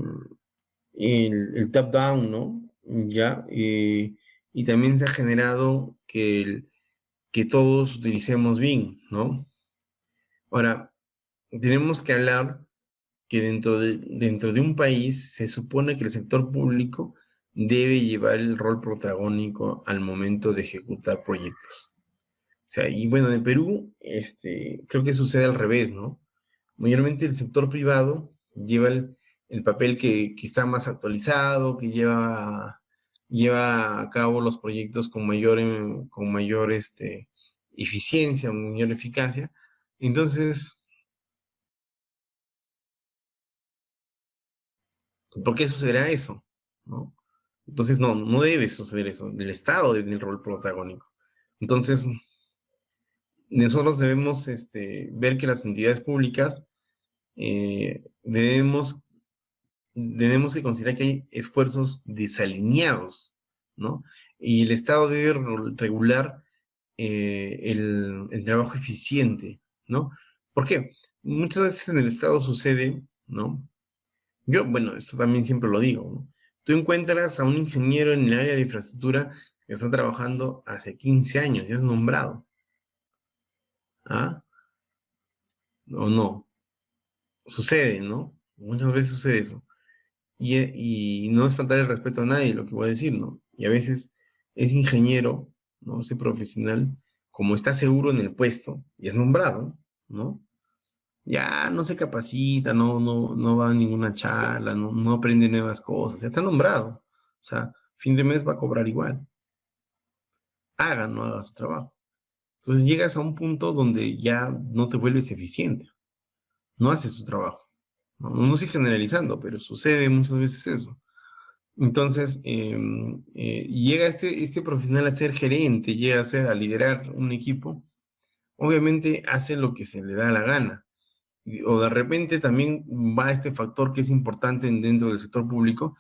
el top-down, ¿no? Ya, y también se ha generado que todos utilicemos BIM, ¿no? Ahora, tenemos que hablar que dentro de un país se supone que el sector público debe llevar el rol protagónico al momento de ejecutar proyectos. O sea, y bueno, en Perú, creo que sucede al revés, ¿no? Mayormente el sector privado lleva el papel que está más actualizado, que lleva a cabo los proyectos con mayor eficiencia, mayor eficacia. Entonces, ¿por qué sucederá eso? ¿No? Entonces, no debe suceder eso. El Estado debe tener el rol protagónico. Entonces, nosotros debemos ver que las entidades públicas debemos que considerar que hay esfuerzos desalineados, ¿no? Y el Estado debe regular el trabajo eficiente, ¿no? ¿Por qué? Muchas veces en el Estado sucede, ¿no? Yo, bueno, esto también siempre lo digo, ¿no? Tú encuentras a un ingeniero en el área de infraestructura que está trabajando hace 15 años, ya es nombrado, ¿ah? O no, sucede, ¿no? Muchas veces sucede eso. Y no es faltar el respeto a nadie lo que voy a decir, ¿no? Y a veces ese ingeniero, ¿no? Ese profesional, como está seguro en el puesto y es nombrado, ¿no? Ya no se capacita, no va a ninguna charla, no aprende nuevas cosas, ya está nombrado. O sea, fin de mes va a cobrar igual. Haga o no haga su trabajo. Entonces llegas a un punto donde ya no te vuelves eficiente, no haces tu trabajo. No estoy generalizando, pero sucede muchas veces eso. Entonces, llega este profesional a ser gerente, llega a liderar un equipo, obviamente hace lo que se le da la gana. O de repente también va este factor que es importante dentro del sector público,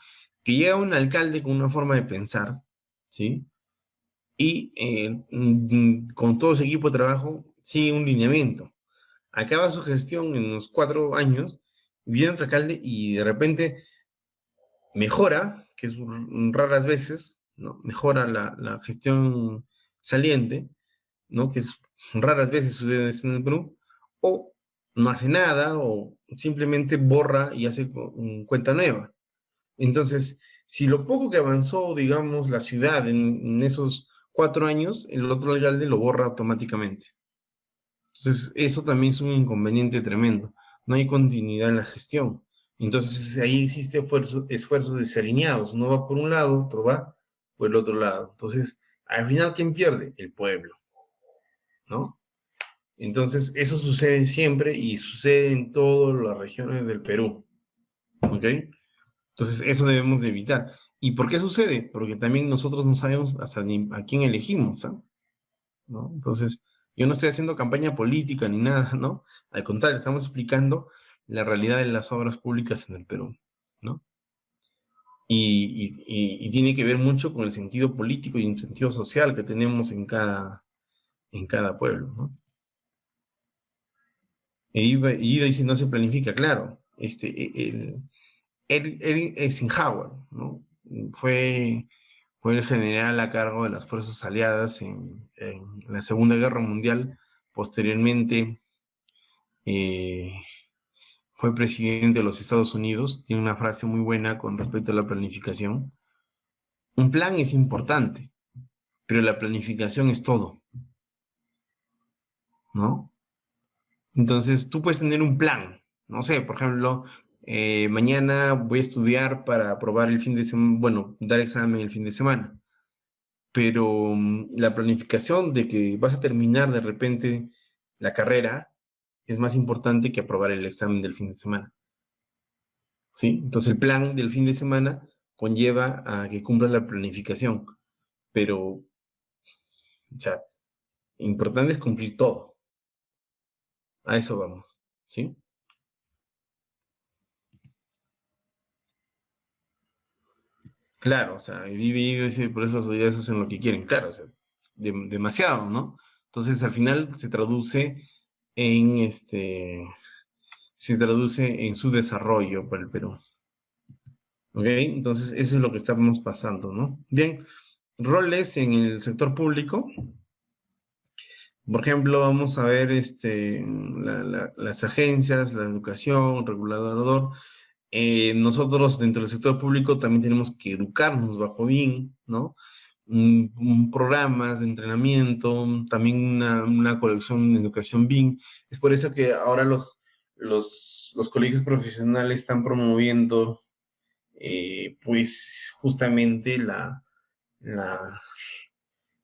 que llega un alcalde con una forma de pensar, ¿sí? Y con todo su equipo de trabajo sigue un lineamiento. Acaba su gestión en los 4 años, viene otro alcalde y de repente mejora, que es raras veces, ¿no? Mejora la gestión saliente, ¿no? Que es raras veces sucede eso en el Perú, o no hace nada, o simplemente borra y hace cuenta nueva. Entonces, si lo poco que avanzó, digamos, la ciudad en esos 4 años, el otro alcalde lo borra automáticamente. Entonces, eso también es un inconveniente tremendo. No hay continuidad en la gestión. Entonces, ahí existe esfuerzos desalineados. Uno va por un lado, otro va por el otro lado. Entonces, al final, ¿quién pierde? El pueblo, ¿no? Entonces, eso sucede siempre y sucede en todas las regiones del Perú, ¿ok? Entonces, eso debemos de evitar. ¿Y por qué sucede? Porque también nosotros no sabemos hasta ni a quién elegimos, ¿no? Entonces, yo no estoy haciendo campaña política ni nada, ¿no? Al contrario, estamos explicando la realidad de las obras públicas en el Perú, ¿no? Y tiene que ver mucho con el sentido político y el sentido social que tenemos en cada pueblo, ¿no? Y dice, no se planifica, claro. Eisenhower, ¿no? Fue, fue el general a cargo de las fuerzas aliadas en la Segunda Guerra Mundial. Posteriormente, eh, fue presidente de los Estados Unidos. Tiene una frase muy buena con respecto a la planificación. Un plan es importante, pero la planificación es todo, ¿no? Entonces, tú puedes tener un plan. No sé, por ejemplo, mañana voy a estudiar para aprobar el fin de semana, bueno, dar examen el fin de semana. Pero la planificación de que vas a terminar de repente la carrera es más importante que aprobar el examen del fin de semana, ¿sí? Entonces el plan del fin de semana conlleva a que cumplas la planificación, pero, o sea, importante es cumplir todo, a eso vamos, ¿sí? Claro, o sea, y dice, por eso las autoridades hacen lo que quieren, claro, o sea, demasiado, ¿no? Entonces al final en se traduce en su desarrollo para el Perú. ¿Ok? Entonces, eso es lo que estamos pasando, ¿no? Bien, roles en el sector público. Por ejemplo, vamos a ver las agencias, la educación, el regulador. Nosotros dentro del sector público también tenemos que educarnos bajo BIM, ¿no? Programas de entrenamiento, también una colección de educación BIM. Es por eso que ahora los colegios profesionales están promoviendo pues justamente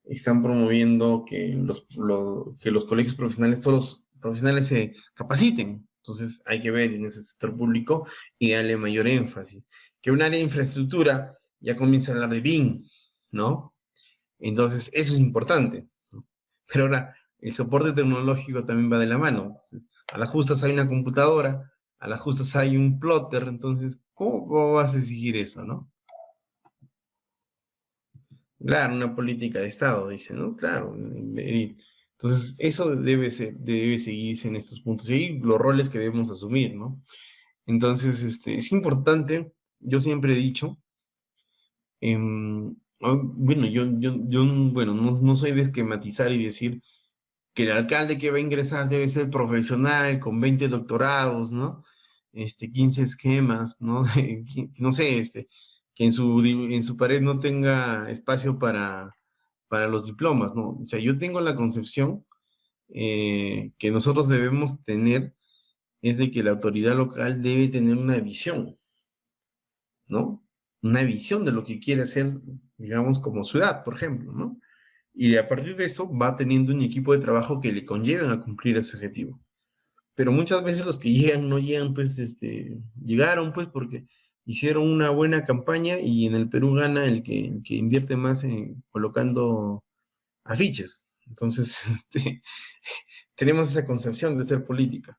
están promoviendo que los colegios profesionales, todos los profesionales se capaciten. Entonces hay que ver en ese sector público y darle mayor énfasis. Que un área de infraestructura ya comienza a hablar de BIM, ¿no? Entonces eso es importante, ¿no? Pero ahora el soporte tecnológico también va de la mano. Entonces, a las justas hay una computadora, a las justas hay un plotter, entonces, ¿cómo vas a exigir eso, no? Claro, una política de Estado, dice, ¿no? Claro. Entonces, eso debe seguirse en estos puntos. Y ahí los roles que debemos asumir, ¿no? Entonces, es importante, yo siempre he dicho, bueno, bueno, no soy de esquematizar y decir que el alcalde que va a ingresar debe ser profesional, con 20 doctorados, ¿no? 15 esquemas, ¿no? No sé, que en su pared no tenga espacio para los diplomas, ¿no? O sea, yo tengo la concepción que nosotros debemos tener es de que la autoridad local debe tener una visión, ¿no? Una visión de lo que quiere hacer, digamos, como ciudad, por ejemplo, ¿no? Y a partir de eso va teniendo un equipo de trabajo que le conlleven a cumplir ese objetivo. Pero muchas veces los que llegan no llegan, pues, llegaron, pues, porque hicieron una buena campaña y en el Perú gana el que invierte más en colocando afiches. Entonces, tenemos esa concepción de ser política.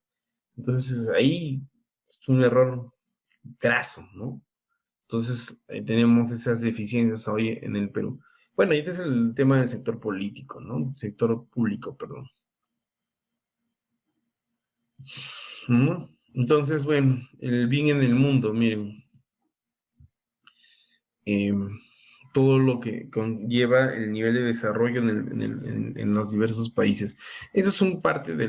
Entonces, ahí es un error graso, ¿no? Entonces, tenemos esas deficiencias hoy en el Perú. Bueno, y este es el tema del sector político, ¿no? Sector público, perdón. ¿No? Entonces, bueno, el bien en el mundo, miren, eh, todo lo que conlleva el nivel de desarrollo en los diversos países. Esas son parte de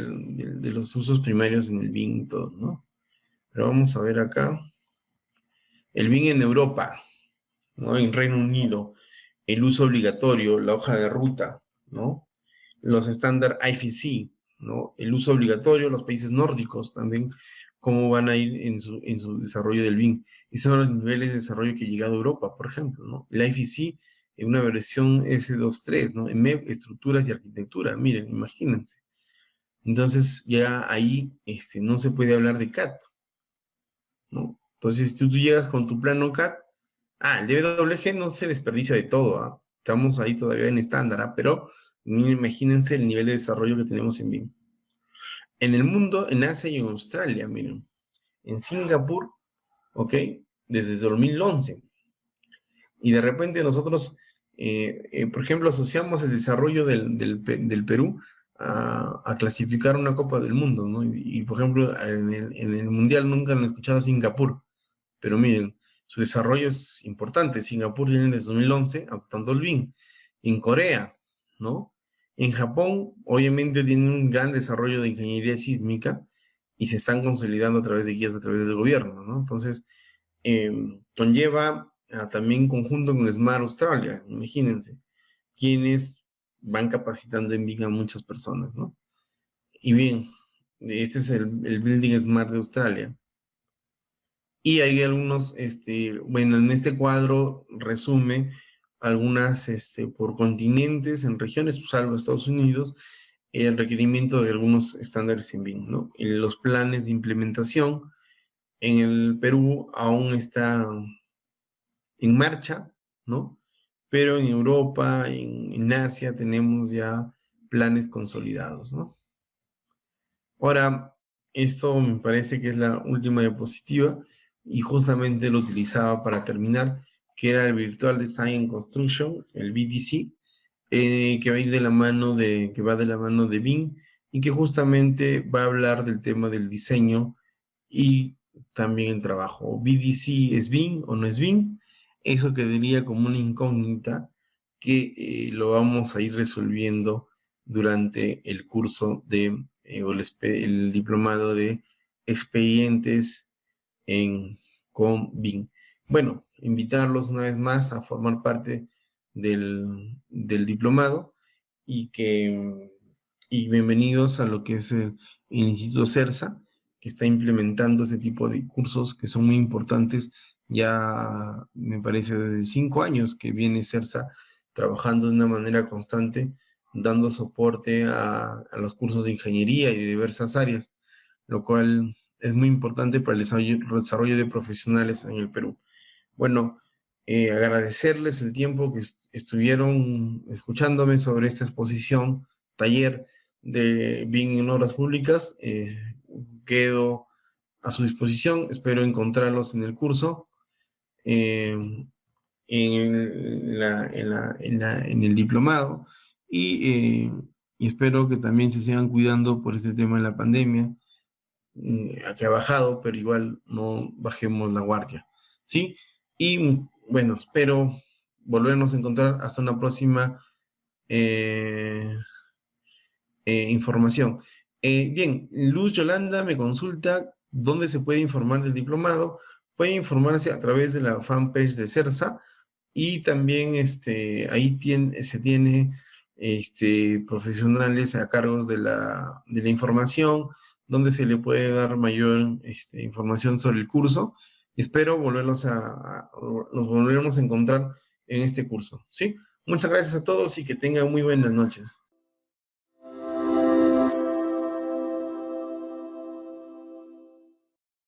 los usos primarios en el bien y todo, ¿no? Pero vamos a ver acá. El bien en Europa, ¿no? En Reino Unido, el uso obligatorio, la hoja de ruta, ¿no? Los estándar IFC, ¿no? El uso obligatorio, los países nórdicos también, cómo van a ir en su desarrollo del BIM. Esos son los niveles de desarrollo que ha llegado a Europa, por ejemplo, ¿no? El IFC en una versión S23, ¿no? En MEP, estructuras y arquitectura, miren, imagínense. Entonces ya ahí no se puede hablar de CAD, ¿no? Entonces, si tú llegas con tu plano CAD, el DWG no se desperdicia de todo, ¿ah? Estamos ahí todavía en estándar, ¿ah? Pero imagínense el nivel de desarrollo que tenemos en BIM. En el mundo, en Asia y en Australia, miren. En Singapur, ¿ok? Desde 2011. Y de repente nosotros, por ejemplo, asociamos el desarrollo del Perú a clasificar una Copa del Mundo, ¿no? Y, por ejemplo, en el Mundial nunca han escuchado a Singapur. Pero miren, su desarrollo es importante. Singapur tiene desde 2011 adoptando el BIM. En Corea, ¿no? En Japón, obviamente, tienen un gran desarrollo de ingeniería sísmica y se están consolidando a través de guías a través del gobierno, ¿no? Entonces, conlleva también conjunto con Smart Australia, imagínense, quienes van capacitando en BIM a muchas personas, ¿no? Y bien, este es el Building Smart de Australia. Y hay algunos, bueno, en este cuadro resume algunas, por continentes, en regiones, salvo Estados Unidos, el requerimiento de algunos estándares en BIM, ¿no? En los planes de implementación en el Perú aún está en marcha, ¿no? Pero en Europa, en Asia, tenemos ya planes consolidados, ¿no? Ahora, esto me parece que es la última diapositiva y justamente lo utilizaba para terminar, que era el Virtual Design Construction, el VDC, que va a ir de la mano que va de la mano de BIM y que justamente va a hablar del tema del diseño y también el trabajo. ¿VDC es BIM o no es BIM? Eso quedaría como una incógnita que lo vamos a ir resolviendo durante el curso o el diplomado de expedientes con BIM. Bueno, invitarlos una vez más a formar parte del diplomado y bienvenidos a lo que es el Instituto CERSA, que está implementando ese tipo de cursos que son muy importantes. Ya me parece desde 5 años que viene CERSA trabajando de una manera constante, dando soporte a los cursos de ingeniería y de diversas áreas, lo cual es muy importante para el desarrollo de profesionales en el Perú. Bueno, agradecerles el tiempo que estuvieron escuchándome sobre esta exposición, taller de BIM en obras públicas. Quedo a su disposición, espero encontrarlos en el curso, eh, en el diplomado y espero que también se sigan cuidando por este tema de la pandemia, que ha bajado, pero igual no bajemos la guardia, ¿sí? Y bueno, espero volvernos a encontrar hasta una próxima eh, información. Bien, Luz Yolanda me consulta dónde se puede informar del diplomado. Puede informarse a través de la fanpage de CERSA y también ahí se tiene profesionales a cargos de la información, donde se le puede dar mayor información sobre el curso. Espero nos volveremos a encontrar en este curso, ¿sí? Muchas gracias a todos y que tengan muy buenas noches.